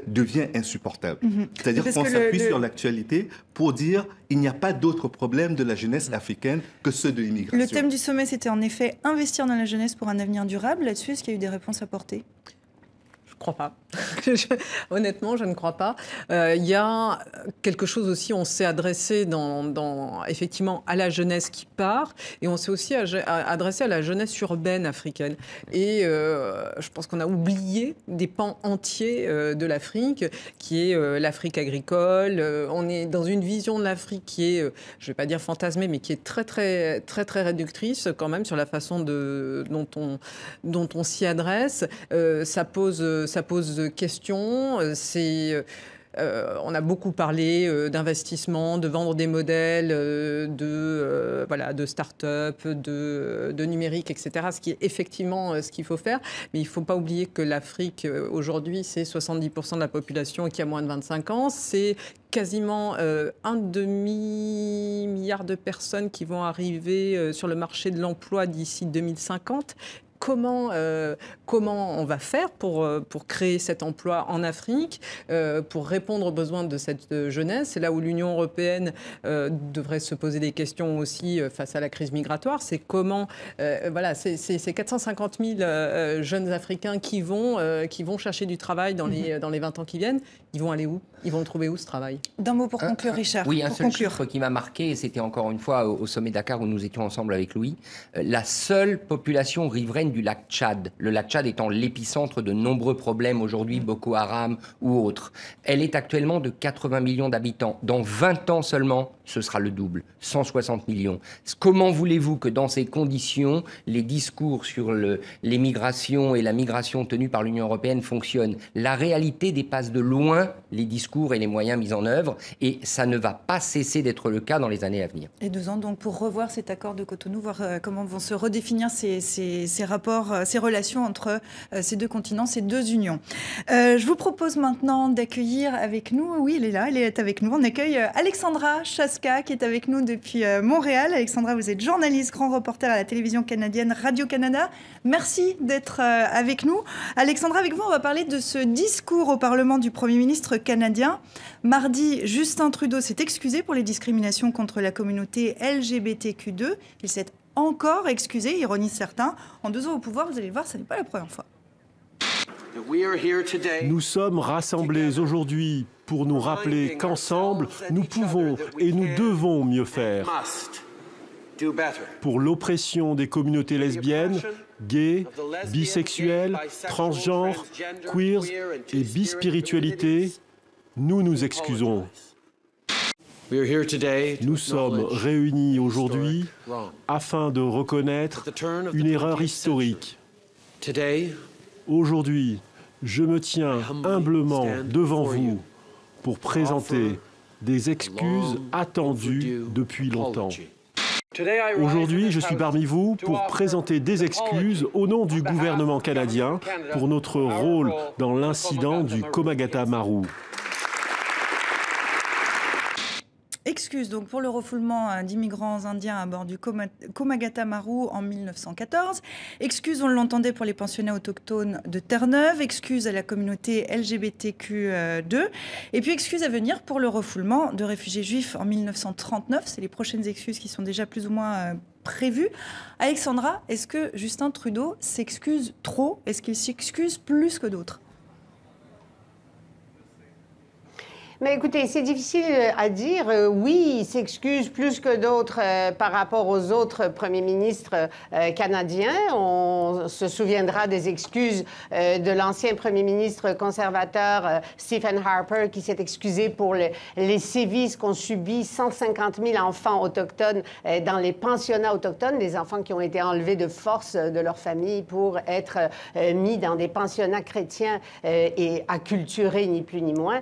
G: devient insupportable. C'est-à-dire qu'on s'appuie sur l'actualité pour dire il n'y a pas d'autres problèmes de la jeunesse africaine que ceux de l'immigration.
A: Le thème du sommet, c'était en effet investir dans la jeunesse pour un avenir durable. Là-dessus, est-ce qu'il y a eu des réponses apportées ?
F: Je ne crois pas. Honnêtement, je ne crois pas. Il y a quelque chose aussi, on s'est adressé effectivement à la jeunesse qui part et on s'est aussi adressé à la jeunesse urbaine africaine. Et je pense qu'on a oublié des pans entiers de l'Afrique, qui est l'Afrique agricole. On est dans une vision de l'Afrique qui est, je ne vais pas dire fantasmée, mais qui est très, très, très, très réductrice quand même sur la façon dont on s'y adresse. Ça pose question. On a beaucoup parlé d'investissement, de vendre des modèles, de start-up, de numérique, etc. Ce qui est effectivement ce qu'il faut faire. Mais il ne faut pas oublier que l'Afrique, aujourd'hui, c'est 70% de la population qui a moins de 25 ans. C'est quasiment un demi-milliard de personnes qui vont arriver sur le marché de l'emploi d'ici 2050. Comment on va faire pour créer cet emploi en Afrique, pour répondre aux besoins de cette jeunesse? C'est là où l'Union européenne devrait se poser des questions aussi face à la crise migratoire. C'est comment, ces 450 000 jeunes Africains qui vont chercher du travail dans les 20 ans qui viennent. Ils vont aller où? Ils vont le trouver où, ce travail? D'un mot pour conclure, Richard.
H: Oui, un seul chiffre qui m'a marqué, c'était encore une fois au sommet Dakar où nous étions ensemble avec Louis, la seule population riveraine du lac Tchad, le lac Tchad étant l'épicentre de nombreux problèmes aujourd'hui, Boko Haram ou autres. Elle est actuellement de 80 millions d'habitants. Dans 20 ans seulement, ce sera le double, 160 millions. Comment voulez-vous que dans ces conditions, les discours sur l'émigration et la migration tenus par l'Union européenne fonctionnent? La réalité dépasse de loin les discours et les moyens mis en œuvre, et ça ne va pas cesser d'être le cas dans les années à venir.
A: Et 2 ans donc pour revoir cet accord de Cotonou, voir comment vont se redéfinir ces rapports, ces relations entre ces deux continents, ces deux unions. Je vous propose maintenant d'accueillir avec nous, oui, elle est là, elle est avec nous, on accueille Alexandra Chaska qui est avec nous depuis Montréal. Alexandra, vous êtes journaliste, grand reporter à la télévision canadienne Radio-Canada. Merci d'être avec nous. Alexandra, avec vous, on va parler de ce discours au Parlement du Premier ministre canadien. Mardi, Justin Trudeau s'est excusé pour les discriminations contre la communauté LGBTQ2. Il s'est encore excusé, ironisent certains. En 2 ans au pouvoir, vous allez le voir, ce n'est pas la première fois.
I: Nous sommes rassemblés aujourd'hui pour nous rappeler qu'ensemble, nous pouvons et nous devons mieux faire. Pour l'oppression des communautés lesbiennes, gays, bisexuels, transgenres, queers et bispiritualité, nous nous excusons. Nous sommes réunis aujourd'hui afin de reconnaître une erreur historique. Aujourd'hui, je me tiens humblement devant vous pour présenter des excuses attendues depuis longtemps. Aujourd'hui, je suis parmi vous pour présenter des excuses au nom du gouvernement canadien pour notre rôle dans l'incident du Komagata-Maru.
A: Excuses donc pour le refoulement d'immigrants indiens à bord du Komagata-Maru en 1914. Excuses, on l'entendait, pour les pensionnats autochtones de Terre-Neuve. Excuses à la communauté LGBTQ2. Et puis excuses à venir pour le refoulement de réfugiés juifs en 1939. C'est les prochaines excuses qui sont déjà plus ou moins prévues. Alexandra, est-ce que Justin Trudeau s'excuse trop? Est-ce qu'il s'excuse plus que d'autres?
L: Mais écoutez, c'est difficile à dire. Oui, il s'excuse plus que d'autres par rapport aux autres premiers ministres canadiens. On se souviendra des excuses de l'ancien premier ministre conservateur Stephen Harper qui s'est excusé pour les sévices qu'ont subis 150 000 enfants autochtones dans les pensionnats autochtones, des enfants qui ont été enlevés de force de leur famille pour être mis dans des pensionnats chrétiens et acculturés, ni plus ni moins.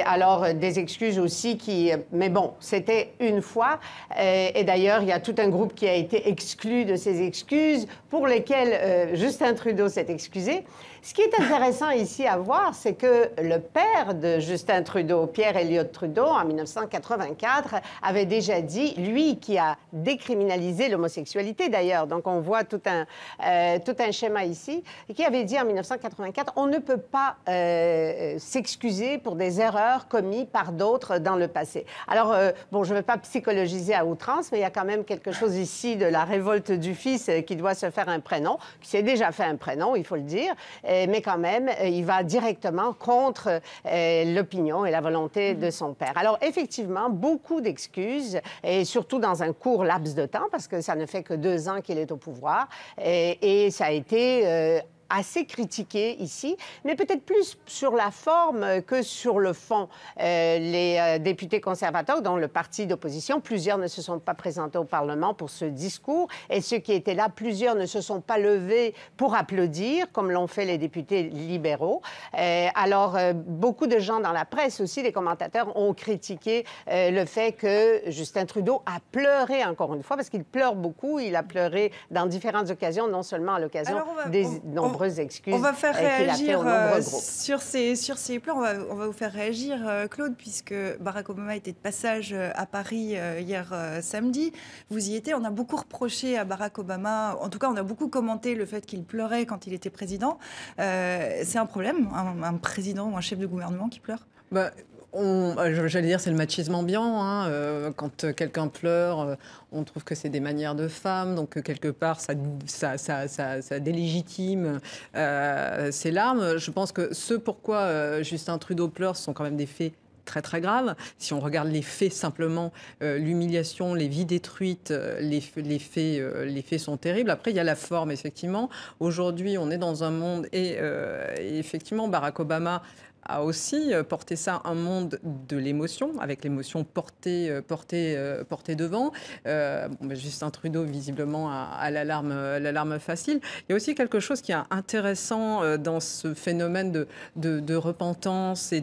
L: Alors, des excuses aussi qui... Mais bon, c'était une fois. Et d'ailleurs, il y a tout un groupe qui a été exclu de ces excuses pour lesquelles Justin Trudeau s'est excusé. Ce qui est intéressant ici à voir, c'est que le père de Justin Trudeau, Pierre Elliott Trudeau, en 1984, avait déjà dit, lui qui a décriminalisé l'homosexualité d'ailleurs, donc on voit tout un schéma ici, et qui avait dit en 1984, on ne peut pas s'excuser pour des erreurs commises par d'autres dans le passé. Alors, bon, je ne veux pas psychologiser à outrance, mais il y a quand même quelque chose ici de la révolte du fils qui doit se faire un prénom, qui s'est déjà fait un prénom, il faut le dire, mais quand même, il va directement contre l'opinion et la volonté de son père. Alors, effectivement, beaucoup d'excuses, et surtout dans un court laps de temps, parce que ça ne fait que 2 ans qu'il est au pouvoir, et ça a été... assez critiqué ici, mais peut-être plus sur la forme que sur le fond. Les députés conservateurs, dont le parti d'opposition, plusieurs ne se sont pas présentés au Parlement pour ce discours, et ceux qui étaient là, plusieurs ne se sont pas levés pour applaudir, comme l'ont fait les députés libéraux. Alors, beaucoup de gens dans la presse aussi, les commentateurs, ont critiqué le fait que Justin Trudeau a pleuré encore une fois, parce qu'il pleure beaucoup, il a pleuré dans différentes occasions, non seulement à l'occasion des nombreuses excuses.
A: On va faire réagir
L: sur
A: ces pleurs. On va vous faire réagir, Claude, puisque Barack Obama était de passage à Paris hier samedi. Vous y étiez. On a beaucoup reproché à Barack Obama, en tout cas, on a beaucoup commenté le fait qu'il pleurait quand il était président. C'est un problème, un président ou un chef de gouvernement qui pleure?
F: J'allais dire, c'est le machisme ambiant. Hein. Quand quelqu'un pleure, on trouve que c'est des manières de femme. Donc, quelque part, ça délégitime ces larmes. Je pense que ce pourquoi Justin Trudeau pleure, ce sont quand même des faits très très graves. Si on regarde les faits simplement, l'humiliation, les vies détruites, les faits sont terribles. Après, il y a la forme, effectivement. Aujourd'hui, on est dans un monde et effectivement, Barack Obama a aussi porté ça, un monde de l'émotion, avec l'émotion portée devant. Justin Trudeau, visiblement, a la larme facile. Il y a aussi quelque chose qui est intéressant dans ce phénomène de repentance et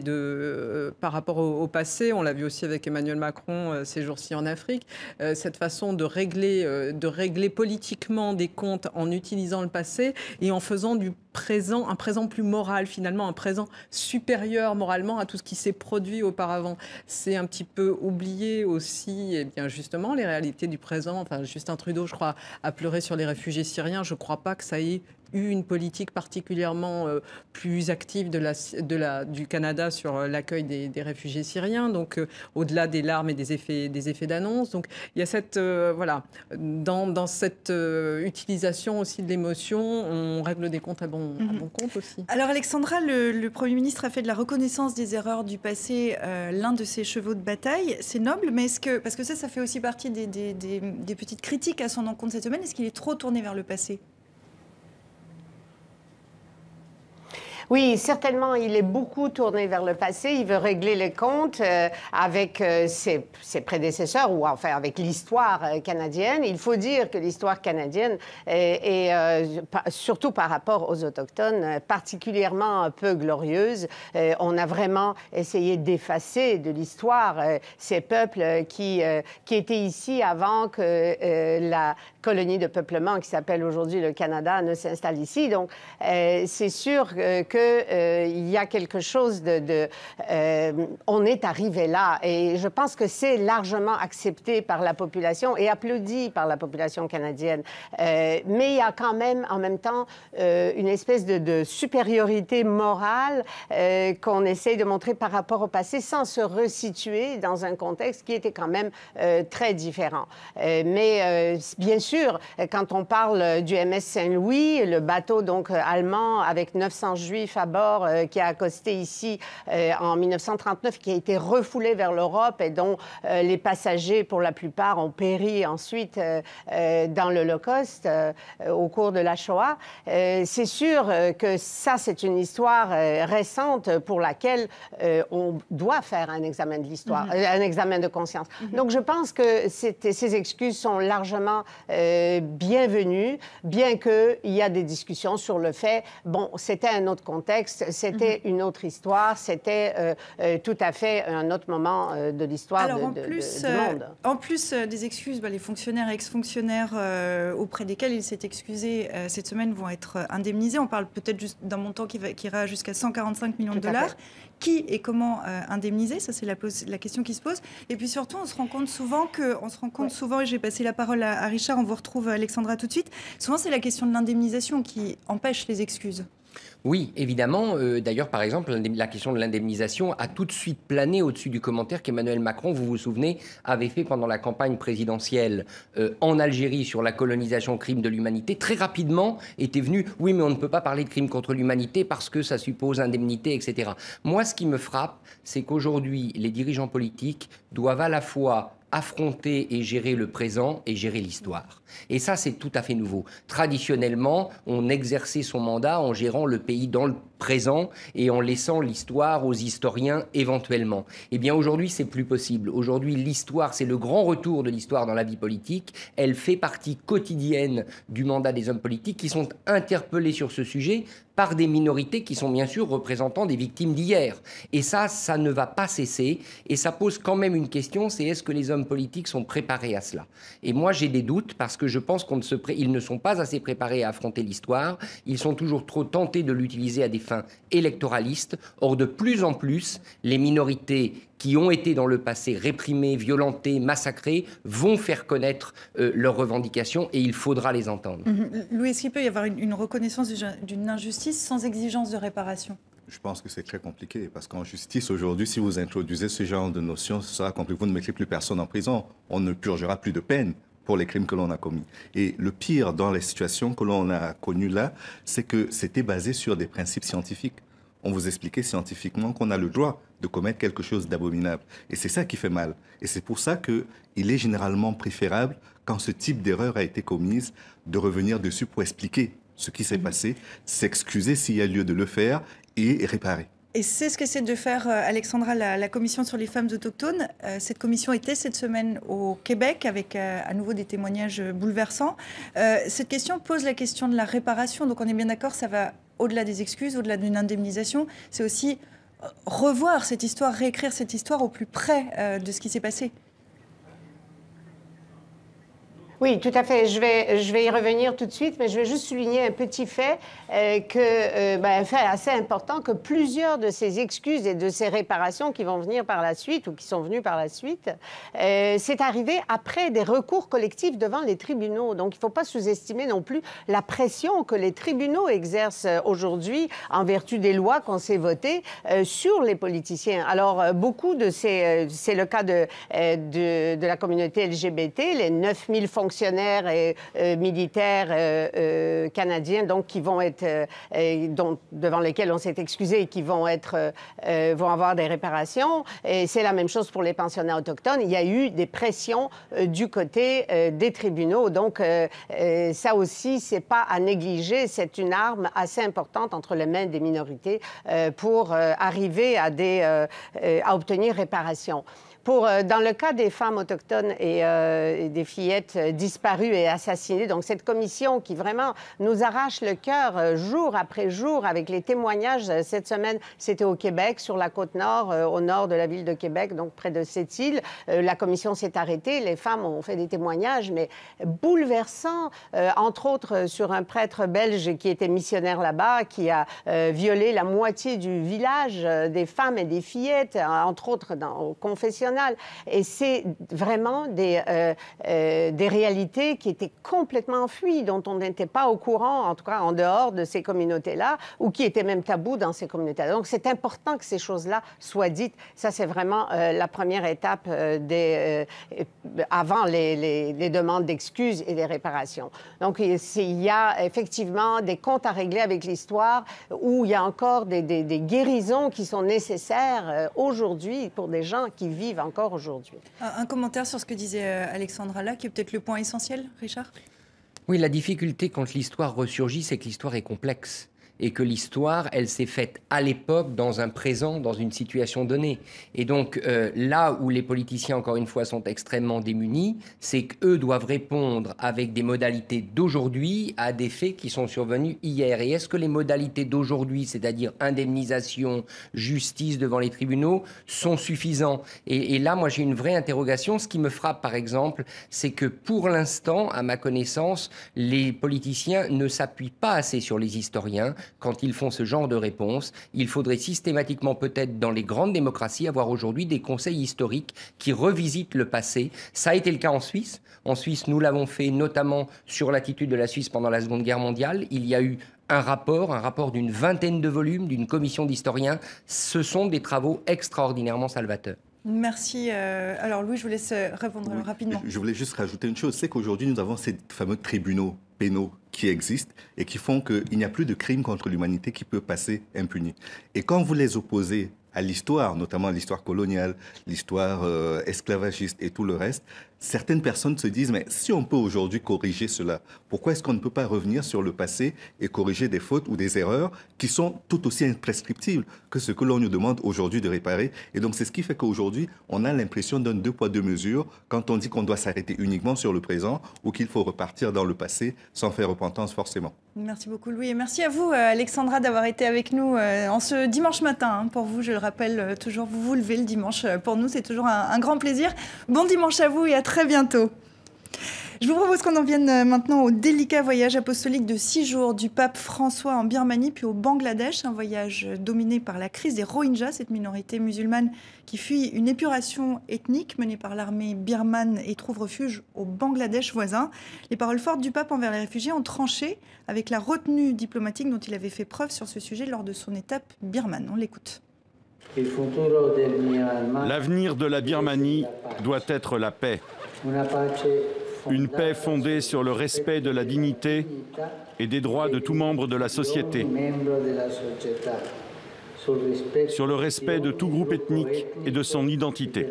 F: par rapport au passé. On l'a vu aussi avec Emmanuel Macron ces jours-ci en Afrique. Cette façon de régler politiquement des comptes en utilisant le passé et en faisant du présent, un présent plus moral finalement, un présent supérieur moralement à tout ce qui s'est produit auparavant. C'est un petit peu oublié aussi, et bien justement, les réalités du présent. Enfin, Justin Trudeau, je crois, a pleuré sur les réfugiés syriens. Je ne crois pas que ça ait eu une politique particulièrement plus active du Canada sur l'accueil des réfugiés syriens, donc au-delà des larmes et des effets d'annonce. Donc il y a cette dans cette utilisation aussi de l'émotion, on règle des comptes à bon compte aussi.
A: Alors Alexandra, le Premier ministre a fait de la reconnaissance des erreurs du passé l'un de ses chevaux de bataille. C'est noble, mais parce que ça fait aussi partie des petites critiques à son encontre cette semaine, est-ce qu'il est trop tourné vers le passé ?
L: Oui, certainement, il est beaucoup tourné vers le passé. Il veut régler les comptes avec ses prédécesseurs, ou enfin avec l'histoire canadienne. Il faut dire que l'histoire canadienne est surtout par rapport aux Autochtones, particulièrement peu glorieuse. On a vraiment essayé d'effacer de l'histoire ces peuples qui étaient ici avant que la colonie de peuplement qui s'appelle aujourd'hui le Canada ne s'installe ici. Donc, c'est sûr qu'il y a quelque chose on est arrivé là. Et je pense que c'est largement accepté par la population et applaudi par la population canadienne. Mais il y a quand même, en même temps, une espèce de supériorité morale qu'on essaye de montrer par rapport au passé sans se resituer dans un contexte qui était quand même très différent. Mais bien sûr, quand on parle du MS Saint-Louis, le bateau donc allemand avec 900 Juifs juif à bord qui a accosté ici en 1939, qui a été refoulé vers l'Europe et dont les passagers, pour la plupart, ont péri ensuite dans l'Holocauste au cours de la Shoah. C'est sûr que ça, c'est une histoire récente pour laquelle on doit faire un examen de l'histoire, un examen de conscience. Donc, je pense que ces excuses sont largement bienvenues, bien qu'il y a des discussions sur le fait, bon, c'était un autre contexte, c'était une autre histoire, c'était tout à fait un autre moment de l'histoire du monde.
A: En plus des excuses, les fonctionnaires et ex-fonctionnaires auprès desquels il s'est excusé cette semaine vont être indemnisés. On parle peut-être juste d'un montant qui ira jusqu'à 145 millions de dollars. Qui et comment indemniser? Ça, c'est la question qui se pose. Et puis surtout, on se rend compte souvent, et j'ai passé la parole à Richard, on vous retrouve Alexandra tout de suite, souvent c'est la question de l'indemnisation qui empêche les excuses.
H: Oui, évidemment. D'ailleurs, par exemple, la question de l'indemnisation a tout de suite plané au-dessus du commentaire qu'Emmanuel Macron, vous vous souvenez, avait fait pendant la campagne présidentielle en Algérie sur la colonisation, crime de l'humanité. Très rapidement était venu, oui, mais on ne peut pas parler de crime contre l'humanité parce que ça suppose indemnité, etc. Moi, ce qui me frappe, c'est qu'aujourd'hui, les dirigeants politiques doivent à la fois affronter et gérer le présent et gérer l'histoire. Et ça, c'est tout à fait nouveau. Traditionnellement, on exerçait son mandat en gérant le pays dans le présent et en laissant l'histoire aux historiens éventuellement. Eh bien, aujourd'hui, c'est plus possible. Aujourd'hui, l'histoire, c'est le grand retour de l'histoire dans la vie politique. Elle fait partie quotidienne du mandat des hommes politiques qui sont interpellés sur ce sujet par des minorités qui sont bien sûr représentant des victimes d'hier. Et ça ne va pas cesser. Et ça pose quand même une question, c'est est-ce que les hommes politiques sont préparés à cela? Et moi, j'ai des doutes parce que je pense qu'ils ne sont pas assez préparés à affronter l'histoire. Ils sont toujours trop tentés de l'utiliser à des fins électoralistes. Or, de plus en plus, les minorités qui ont été dans le passé réprimées, violentées, massacrées, vont faire connaître leurs revendications et il faudra les entendre.
A: Louis, est-ce qu'il peut y avoir une reconnaissance d'une injustice sans exigence de réparation?
G: Je pense que c'est très compliqué parce qu'en justice, aujourd'hui, si vous introduisez ce genre de notion, ce sera compliqué. Vous ne mettrez plus personne en prison. On ne purgera plus de peine pour les crimes que l'on a commis. Et le pire dans les situations que l'on a connues là, c'est que c'était basé sur des principes scientifiques. On vous expliquait scientifiquement qu'on a le droit de commettre quelque chose d'abominable. Et c'est ça qui fait mal. Et c'est pour ça qu'il est généralement préférable, quand ce type d'erreur a été commise, de revenir dessus pour expliquer ce qui s'est passé, s'excuser s'il y a lieu de le faire et réparer.
A: Et c'est ce qu'essaie de faire Alexandra, la commission sur les femmes autochtones. Cette commission était cette semaine au Québec avec à nouveau des témoignages bouleversants. Cette question pose la question de la réparation. Donc on est bien d'accord, ça va au-delà des excuses, au-delà d'une indemnisation. C'est aussi revoir cette histoire, réécrire cette histoire au plus près de ce qui s'est passé.
L: Oui, tout à fait. Je vais y revenir tout de suite, mais je vais juste souligner un petit fait, un fait assez important, que plusieurs de ces excuses et de ces réparations qui vont venir par la suite, ou qui sont venues par la suite, c'est arrivé après des recours collectifs devant les tribunaux. Donc, il ne faut pas sous-estimer non plus la pression que les tribunaux exercent aujourd'hui, en vertu des lois qu'on s'est votées, sur les politiciens. Alors, beaucoup de ces... c'est le cas de la communauté LGBT, les 9000 fonctionnaires et militaires canadiens, donc qui vont être devant lesquels on s'est excusé et qui vont avoir des réparations. Et c'est la même chose pour les pensionnats autochtones. Il y a eu des pressions du côté des tribunaux. Donc ça aussi, c'est pas à négliger. C'est une arme assez importante entre les mains des minorités pour arriver à obtenir réparation. Dans le cas des femmes autochtones et des fillettes disparues et assassinées, donc cette commission qui vraiment nous arrache le cœur jour après jour avec les témoignages. Cette semaine, c'était au Québec, sur la Côte-Nord, au nord de la ville de Québec, donc près de Sept-Îles. La commission s'est arrêtée. Les femmes ont fait des témoignages, mais bouleversants, entre autres sur un prêtre belge qui était missionnaire là-bas, qui a violé la moitié du village des femmes et des fillettes, entre autres au confessionnal. internationale. Et c'est vraiment des réalités qui étaient complètement enfuies, dont on n'était pas au courant, en tout cas en dehors de ces communautés-là, ou qui étaient même tabous dans ces communautés-là. Donc c'est important que ces choses-là soient dites. Ça, c'est vraiment la première étape avant les demandes d'excuses et des réparations. Donc il y a effectivement des comptes à régler avec l'histoire, où il y a encore des guérisons qui sont nécessaires aujourd'hui pour des gens qui vivent encore aujourd'hui.
A: Un commentaire sur ce que disait Alexandra là, qui est peut-être le point essentiel, Richard?
H: Oui, la difficulté quand l'histoire ressurgit, c'est que l'histoire est complexe. Et que l'histoire, elle s'est faite à l'époque, dans un présent, dans une situation donnée. Et donc, là où les politiciens, encore une fois, sont extrêmement démunis, c'est qu'eux doivent répondre avec des modalités d'aujourd'hui à des faits qui sont survenus hier. Et est-ce que les modalités d'aujourd'hui, c'est-à-dire indemnisation, justice devant les tribunaux, sont suffisants? Et là, moi, j'ai une vraie interrogation. Ce qui me frappe, par exemple, c'est que pour l'instant, à ma connaissance, les politiciens ne s'appuient pas assez sur les historiens quand ils font ce genre de réponse. Il faudrait systématiquement, peut-être dans les grandes démocraties, avoir aujourd'hui des conseils historiques qui revisitent le passé. Ça a été le cas en Suisse. En Suisse, nous l'avons fait notamment sur l'attitude de la Suisse pendant la Seconde Guerre mondiale. Il y a eu un rapport d'une vingtaine de volumes d'une commission d'historiens. Ce sont des travaux extraordinairement salvateurs.
A: Merci. Alors Louis, je vous laisse répondre rapidement.
G: Je voulais juste rajouter une chose, c'est qu'aujourd'hui, nous avons ces fameux tribunaux pénaux qui existent et qui font qu'il n'y a plus de crime contre l'humanité qui peut passer impuni. Et quand vous les opposez à l'histoire, notamment l'histoire coloniale, l'histoire esclavagiste et tout le reste, certaines personnes se disent, mais si on peut aujourd'hui corriger cela, pourquoi est-ce qu'on ne peut pas revenir sur le passé et corriger des fautes ou des erreurs qui sont tout aussi imprescriptibles que ce que l'on nous demande aujourd'hui de réparer? Et donc c'est ce qui fait qu'aujourd'hui, on a l'impression d'un deux poids, deux mesures quand on dit qu'on doit s'arrêter uniquement sur le présent ou qu'il faut repartir dans le passé sans faire repentance forcément.
A: Merci beaucoup Louis et merci à vous Alexandra d'avoir été avec nous en ce dimanche matin. Pour vous, je le rappelle toujours, vous vous levez le dimanche. Pour nous, c'est toujours un grand plaisir. Bon dimanche à vous et à très bientôt. Je vous propose qu'on en vienne maintenant au délicat voyage apostolique de 6 jours du pape François en Birmanie puis au Bangladesh, un voyage dominé par la crise des Rohingyas, cette minorité musulmane qui fuit une épuration ethnique menée par l'armée birmane et trouve refuge au Bangladesh voisin. Les paroles fortes du pape envers les réfugiés ont tranché avec la retenue diplomatique dont il avait fait preuve sur ce sujet lors de son étape birmane. On l'écoute.
M: L'avenir de la Birmanie doit être la paix. Une paix fondée sur le respect de la dignité et des droits de tout membre de la société, sur le respect de tout groupe ethnique et de son identité.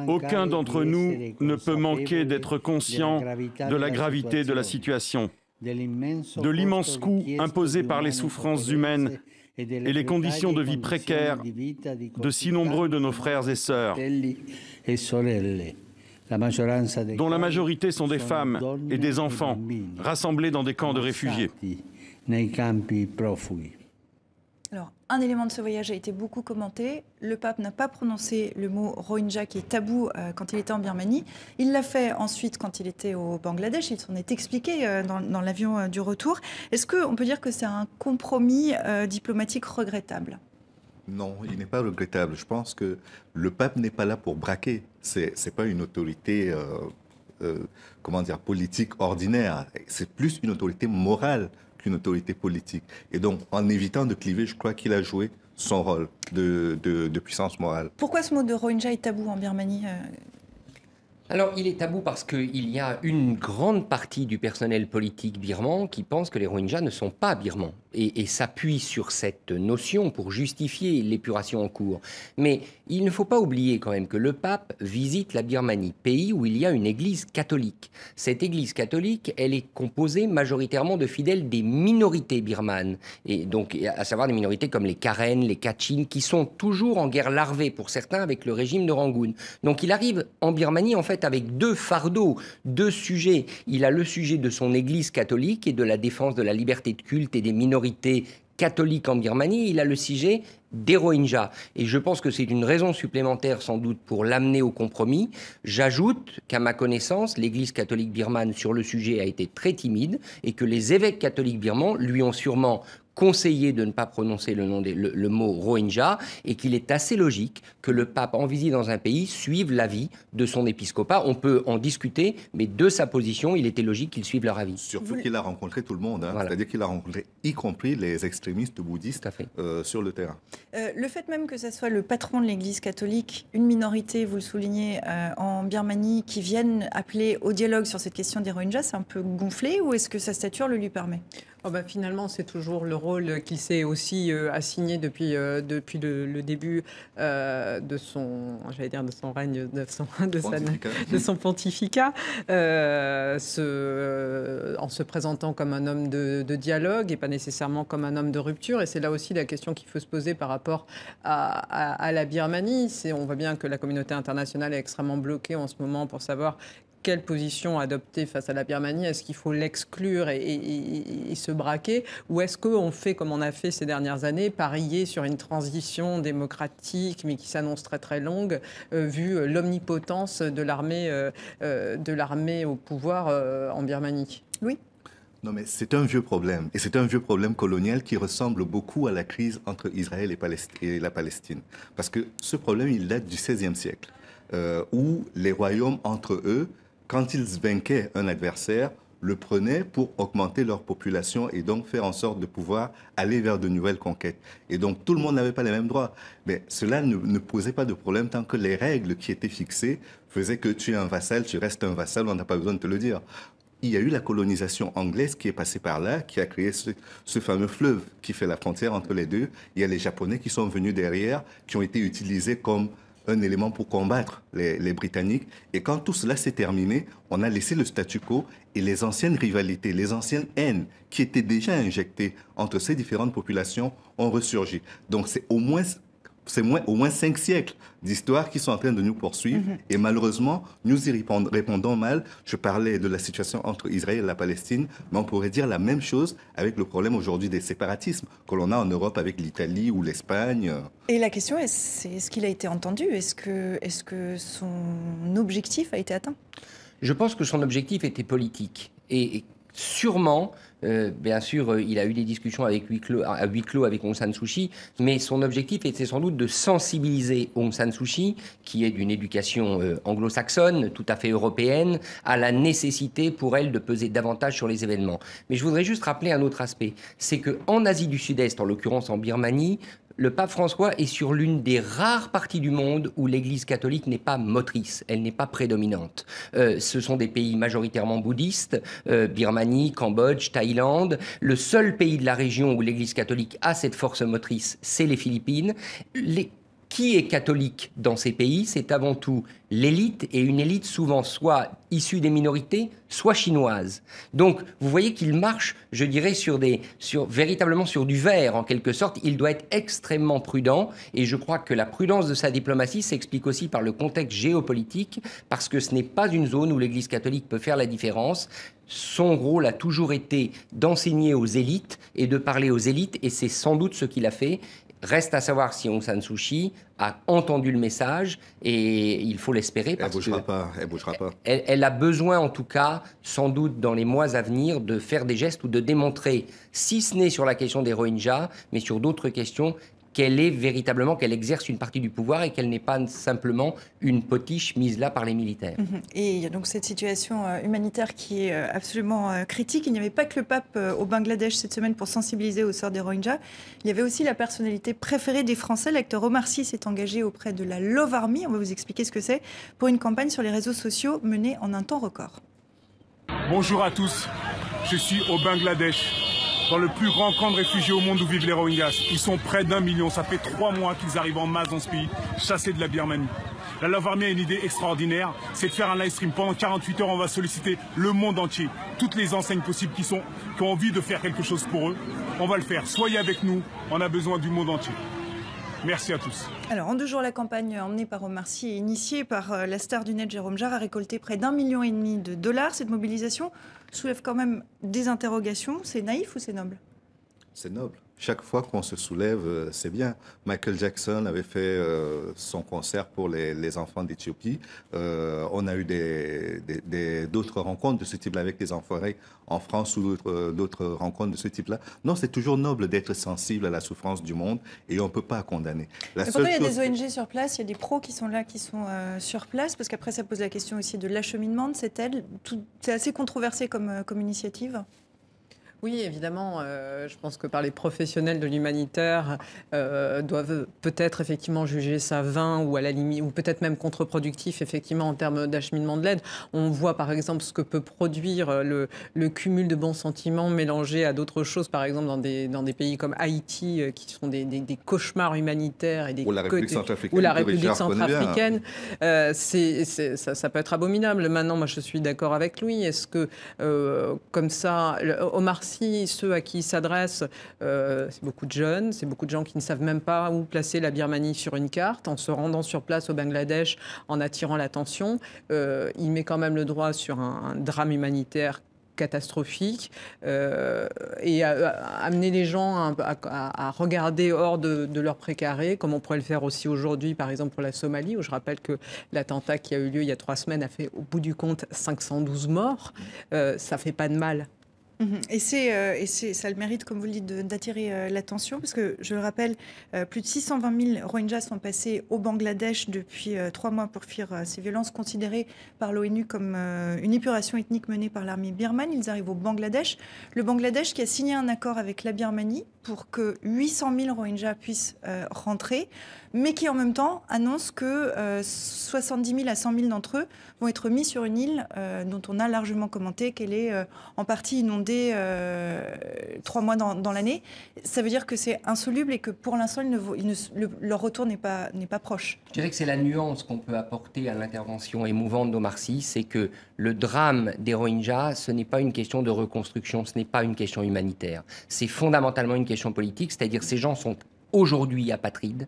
M: Aucun d'entre nous ne peut manquer d'être conscient de la gravité de la situation, de l'immense coût imposé par les souffrances humaines et les conditions de vie précaires de si nombreux de nos frères et sœurs, dont la majorité sont des femmes et des enfants rassemblés dans des camps de réfugiés.
A: Alors, un élément de ce voyage a été beaucoup commenté. Le pape n'a pas prononcé le mot Rohingya qui est tabou quand il était en Birmanie. Il l'a fait ensuite quand il était au Bangladesh. Il s'en est expliqué dans l'avion du retour. Est-ce qu'on peut dire que c'est un compromis diplomatique regrettable ?
G: Non, il n'est pas regrettable. Je pense que le pape n'est pas là pour braquer. C'est pas une autorité politique ordinaire. C'est plus une autorité morale qu'une autorité politique. Et donc, en évitant de cliver, je crois qu'il a joué son rôle de puissance morale.
A: Pourquoi ce mot de Rohingya est tabou en Birmanie
H: Alors, il est tabou parce qu'il y a une grande partie du personnel politique birman qui pense que les Rohingyas ne sont pas birmans et s'appuie sur cette notion pour justifier l'épuration en cours. Mais il ne faut pas oublier quand même que le pape visite la Birmanie, pays où il y a une église catholique. Cette église catholique, elle est composée majoritairement de fidèles des minorités birmanes, et donc à savoir des minorités comme les Karen, les Kachin, qui sont toujours en guerre larvée pour certains avec le régime de Rangoon. Donc il arrive en Birmanie en fait avec deux fardeaux, deux sujets. Il a le sujet de son église catholique et de la défense de la liberté de culte et des minorités catholiques en Birmanie. Il a le sujet des Rohingyas. Et je pense que c'est une raison supplémentaire sans doute pour l'amener au compromis. J'ajoute qu'à ma connaissance, l'Église catholique birmane sur le sujet a été très timide et que les évêques catholiques birmans lui ont sûrement conseillé de ne pas prononcer le mot Rohingya et qu'il est assez logique que le pape en visite dans un pays suive l'avis de son épiscopat. On peut en discuter, mais de sa position, il était logique qu'il suive leur avis.
G: Surtout qu'il a rencontré tout le monde, voilà. C'est-à-dire qu'il a rencontré y compris les extrémistes bouddhistes sur le terrain.
A: Le fait même que ce soit le patron de l'Église catholique, une minorité, vous le soulignez, en Birmanie, qui viennent appeler au dialogue sur cette question des Rohingyas, c'est un peu gonflé ou est-ce que sa stature le lui permet ?
F: Finalement, c'est toujours le rôle qu'il s'est aussi assigné depuis le début de son, j'allais dire, de son règne, de son pontificat, en se présentant comme un homme de dialogue et pas nécessairement comme un homme de rupture. Et c'est là aussi la question qu'il faut se poser par rapport à la Birmanie. On voit bien que la communauté internationale est extrêmement bloquée en ce moment pour savoir quelle position adopter face à la Birmanie? Est-ce qu'il faut l'exclure et se braquer? Ou est-ce qu'on fait, comme on a fait ces dernières années, parier sur une transition démocratique, mais qui s'annonce très très longue, vu l'omnipotence de l'armée au pouvoir en Birmanie? Oui.
G: Non, mais c'est un vieux problème. Et c'est un vieux problème colonial qui ressemble beaucoup à la crise entre Israël et la Palestine. Parce que ce problème, il date du XVIe siècle, où les royaumes entre eux, quand ils vainquaient un adversaire, le prenaient pour augmenter leur population et donc faire en sorte de pouvoir aller vers de nouvelles conquêtes. Et donc tout le monde n'avait pas les mêmes droits. Mais cela ne posait pas de problème tant que les règles qui étaient fixées faisaient que tu es un vassal, tu restes un vassal, on n'a pas besoin de te le dire. Il y a eu la colonisation anglaise qui est passée par là, qui a créé ce fameux fleuve qui fait la frontière entre les deux. Il y a les Japonais qui sont venus derrière, qui ont été utilisés comme un élément pour combattre les Britanniques. Et quand tout cela s'est terminé, on a laissé le statu quo et les anciennes rivalités, les anciennes haines qui étaient déjà injectées entre ces différentes populations ont ressurgi. Donc c'est au moins 5 siècles d'histoire qui sont en train de nous poursuivre. Et malheureusement, nous y répondons mal. Je parlais de la situation entre Israël et la Palestine, mais on pourrait dire la même chose avec le problème aujourd'hui des séparatismes que l'on a en Europe avec l'Italie ou l'Espagne.
A: Et la question est-ce qu'il a été entendu? Est-ce que son objectif a été atteint?
H: Je pense que son objectif était politique. Et sûrement, bien sûr, il a eu des discussions à huis clos avec Aung San Suu Kyi, mais son objectif était sans doute de sensibiliser Aung San Suu Kyi, qui est d'une éducation anglo-saxonne, tout à fait européenne, à la nécessité pour elle de peser davantage sur les événements. Mais je voudrais juste rappeler un autre aspect, c'est qu'en Asie du Sud-Est, en l'occurrence en Birmanie, le pape François est sur l'une des rares parties du monde où l'Église catholique n'est pas motrice, elle n'est pas prédominante. Ce sont des pays majoritairement bouddhistes, Birmanie, Cambodge, Thaïlande. Le seul pays de la région où l'Église catholique a cette force motrice, c'est les Philippines. Qui est catholique dans ces pays? C'est avant tout l'élite, et une élite souvent soit issue des minorités, soit chinoise. Donc, vous voyez qu'il marche, je dirais, véritablement sur du verre, en quelque sorte. Il doit être extrêmement prudent, et je crois que la prudence de sa diplomatie s'explique aussi par le contexte géopolitique, parce que ce n'est pas une zone où l'Église catholique peut faire la différence. Son rôle a toujours été d'enseigner aux élites et de parler aux élites, et c'est sans doute ce qu'il a fait. Reste à savoir si Aung San Suu Kyi a entendu le message, et il faut l'espérer.
G: Elle ne bougera pas.
H: Elle a besoin, en tout cas, sans doute dans les mois à venir, de faire des gestes ou de démontrer, si ce n'est sur la question des Rohingyas, mais sur d'autres questions, qu'elle exerce une partie du pouvoir et qu'elle n'est pas simplement une potiche mise là par les militaires.
A: Et il y a donc cette situation humanitaire qui est absolument critique. Il n'y avait pas que le pape au Bangladesh cette semaine pour sensibiliser au sort des Rohingyas. Il y avait aussi la personnalité préférée des Français. L'acteur Omar Sy s'est engagé auprès de la Love Army, on va vous expliquer ce que c'est, pour une campagne sur les réseaux sociaux menée en un temps record.
N: Bonjour à tous, je suis au Bangladesh, dans le plus grand camp de réfugiés au monde où vivent les Rohingyas. Ils sont près d'1 million, ça fait 3 mois qu'ils arrivent en masse dans ce pays, chassés de la Birmanie. La Love Army a une idée extraordinaire, c'est de faire un live stream. Pendant 48 heures, on va solliciter le monde entier, toutes les enseignes possibles qui ont envie de faire quelque chose pour eux. On va le faire, soyez avec nous, on a besoin du monde entier. Merci à tous.
A: Alors, en 2 jours, la campagne emmenée par Omar Sy et initiée par la star du net Jérôme Jarre a récolté près d'1,5 million de dollars. Cette mobilisation soulève quand même des interrogations. C'est naïf ou c'est noble?
G: C'est noble. chaque fois qu'on se soulève, c'est bien. Michael Jackson avait fait son concert pour les enfants d'Éthiopie. On a eu d'autres rencontres de ce type-là avec les enfoirés en France ou d'autres rencontres de ce type-là. Non, c'est toujours noble d'être sensible à la souffrance du monde et on ne peut pas condamner.
A: Mais pourtant, il y a des ONG sur place, il y a des pros qui sont là, qui sont sur place, parce qu'après, ça pose la question aussi de l'acheminement de cette aide. C'est assez controversé comme initiative.
F: Oui, évidemment. Je pense que par les professionnels de l'humanitaire doivent peut-être effectivement juger ça vain ou à la limite, ou peut-être même contre-productif effectivement en termes d'acheminement de l'aide. On voit par exemple ce que peut produire le cumul de bons sentiments mélangé à d'autres choses, par exemple dans des pays comme Haïti qui sont des cauchemars humanitaires et
G: ou la République centrafricaine.
F: Ou la République centrafricaine. Ça peut être abominable. Maintenant, moi je suis d'accord avec lui. Est-ce que comme ça, Omar Sy, ceux à qui il s'adresse, c'est beaucoup de jeunes, c'est beaucoup de gens qui ne savent même pas où placer la Birmanie sur une carte. En se rendant sur place au Bangladesh, en attirant l'attention, il met quand même le doigt sur un drame humanitaire catastrophique et amener les gens à regarder hors de leur précaré, comme on pourrait le faire aussi aujourd'hui, par exemple pour la Somalie, où je rappelle que l'attentat qui a eu lieu il y a 3 semaines a fait au bout du compte 512 morts. Ça fait pas de mal.
A: Et ça a le mérite, comme vous le dites, d'attirer l'attention, parce que, je le rappelle, plus de 620 000 Rohingyas sont passés au Bangladesh depuis 3 mois pour fuir ces violences considérées par l'ONU comme une épuration ethnique menée par l'armée birmane. Ils arrivent au Bangladesh. Le Bangladesh qui a signé un accord avec la Birmanie pour que 800 000 Rohingyas puissent rentrer, mais qui en même temps annonce que 70 000 à 100 000 d'entre eux vont être mis sur une île dont on a largement commenté qu'elle est en partie inondée 3 mois dans l'année. Ça veut dire que c'est insoluble et que pour l'instant, leur retour n'est pas proche.
H: Je dirais que c'est la nuance qu'on peut apporter à l'intervention émouvante d'Omar Sy, c'est que le drame des Rohingyas, ce n'est pas une question de reconstruction, ce n'est pas une question humanitaire. C'est fondamentalement une question politique, c'est-à-dire ces gens sont aujourd'hui apatrides.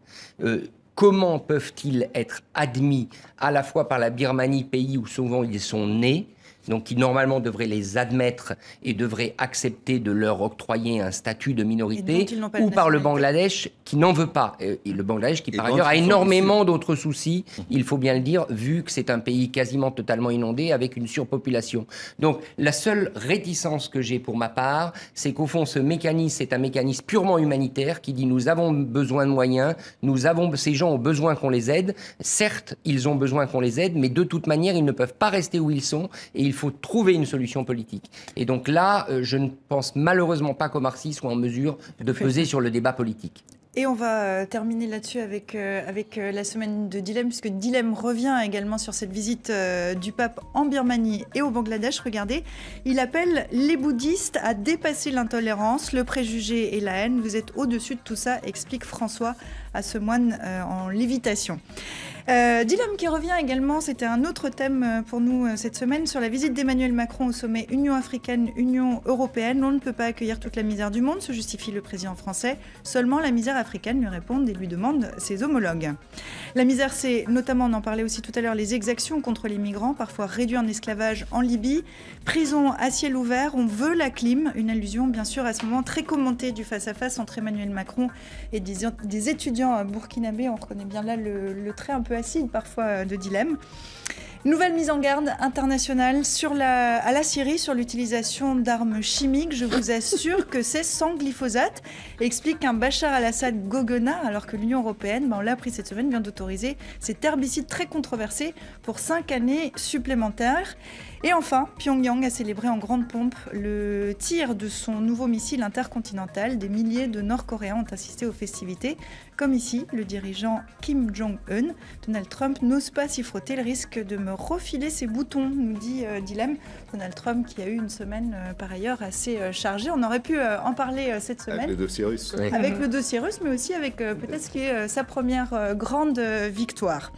H: Comment peuvent-ils être admis à la fois par la Birmanie, pays où souvent ils sont nés, donc qui normalement devraient les admettre et devraient accepter de leur octroyer un statut de minorité, ou par le Bangladesh qui n'en veut pas. Et le Bangladesh qui par ailleurs a énormément d'autres soucis, il faut bien le dire, vu que c'est un pays quasiment totalement inondé avec une surpopulation. Donc la seule réticence que j'ai pour ma part, c'est qu'au fond ce mécanisme, c'est un mécanisme purement humanitaire qui dit nous avons besoin de moyens, ces gens ont besoin qu'on les aide. Certes, ils ont besoin qu'on les aide, mais de toute manière, ils ne peuvent pas rester où ils sont et il faut trouver une solution politique. Et donc là, je ne pense malheureusement pas qu'Omar Sy soit en mesure de peser sur le débat politique.
A: Et on va terminer là-dessus avec la semaine de Dilemme, puisque Dilemme revient également sur cette visite du pape en Birmanie et au Bangladesh. Regardez, il appelle les bouddhistes à dépasser l'intolérance, le préjugé et la haine. Vous êtes au-dessus de tout ça, explique François à ce moine en lévitation. Dilemme qui revient également, c'était un autre thème pour nous cette semaine, sur la visite d'Emmanuel Macron au sommet Union africaine, Union européenne. On ne peut pas accueillir toute la misère du monde, se justifie le président français. Seulement la misère africaine, lui répondent et lui demandent ses homologues. La misère, c'est notamment, on en parlait aussi tout à l'heure, les exactions contre les migrants, parfois réduits en esclavage en Libye. Prison à ciel ouvert, on veut la clim, une allusion bien sûr à ce moment très commenté du face-à-face entre Emmanuel Macron et des étudiants burkinabés. On connaît bien là le trait un peu acide parfois de Dilemme. Nouvelle mise en garde internationale à la Syrie sur l'utilisation d'armes chimiques. Je vous assure que c'est sans glyphosate, explique un Bachar al-Assad goguenard, alors que l'Union européenne, on l'a appris cette semaine, vient d'autoriser cet herbicide très controversé pour 5 années supplémentaires. Et enfin, Pyongyang a célébré en grande pompe le tir de son nouveau missile intercontinental. Des milliers de Nord-Coréens ont assisté aux festivités. Comme ici, le dirigeant Kim Jong-un. Donald Trump n'ose pas s'y frotter, le risque de me refiler ses boutons, nous dit Dilemme. Donald Trump qui a eu une semaine par ailleurs assez chargée. On aurait pu en parler cette semaine.
G: Avec le dossier russe. Oui.
A: Avec le dossier russe, mais aussi avec peut-être ce qui est sa première grande victoire.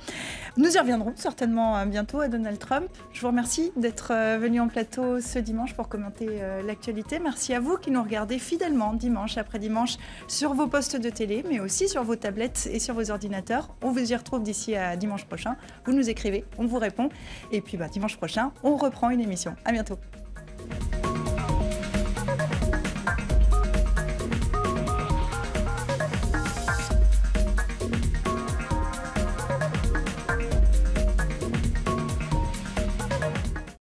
A: Nous y reviendrons certainement bientôt à Donald Trump. Je vous remercie d'être venu en plateau ce dimanche pour commenter l'actualité. Merci à vous qui nous regardez fidèlement dimanche après dimanche sur vos postes de télé, mais aussi sur vos tablettes et sur vos ordinateurs. On vous y retrouve d'ici à dimanche prochain. Vous nous écrivez, on vous répond. Et puis dimanche prochain, on reprend une émission. À bientôt.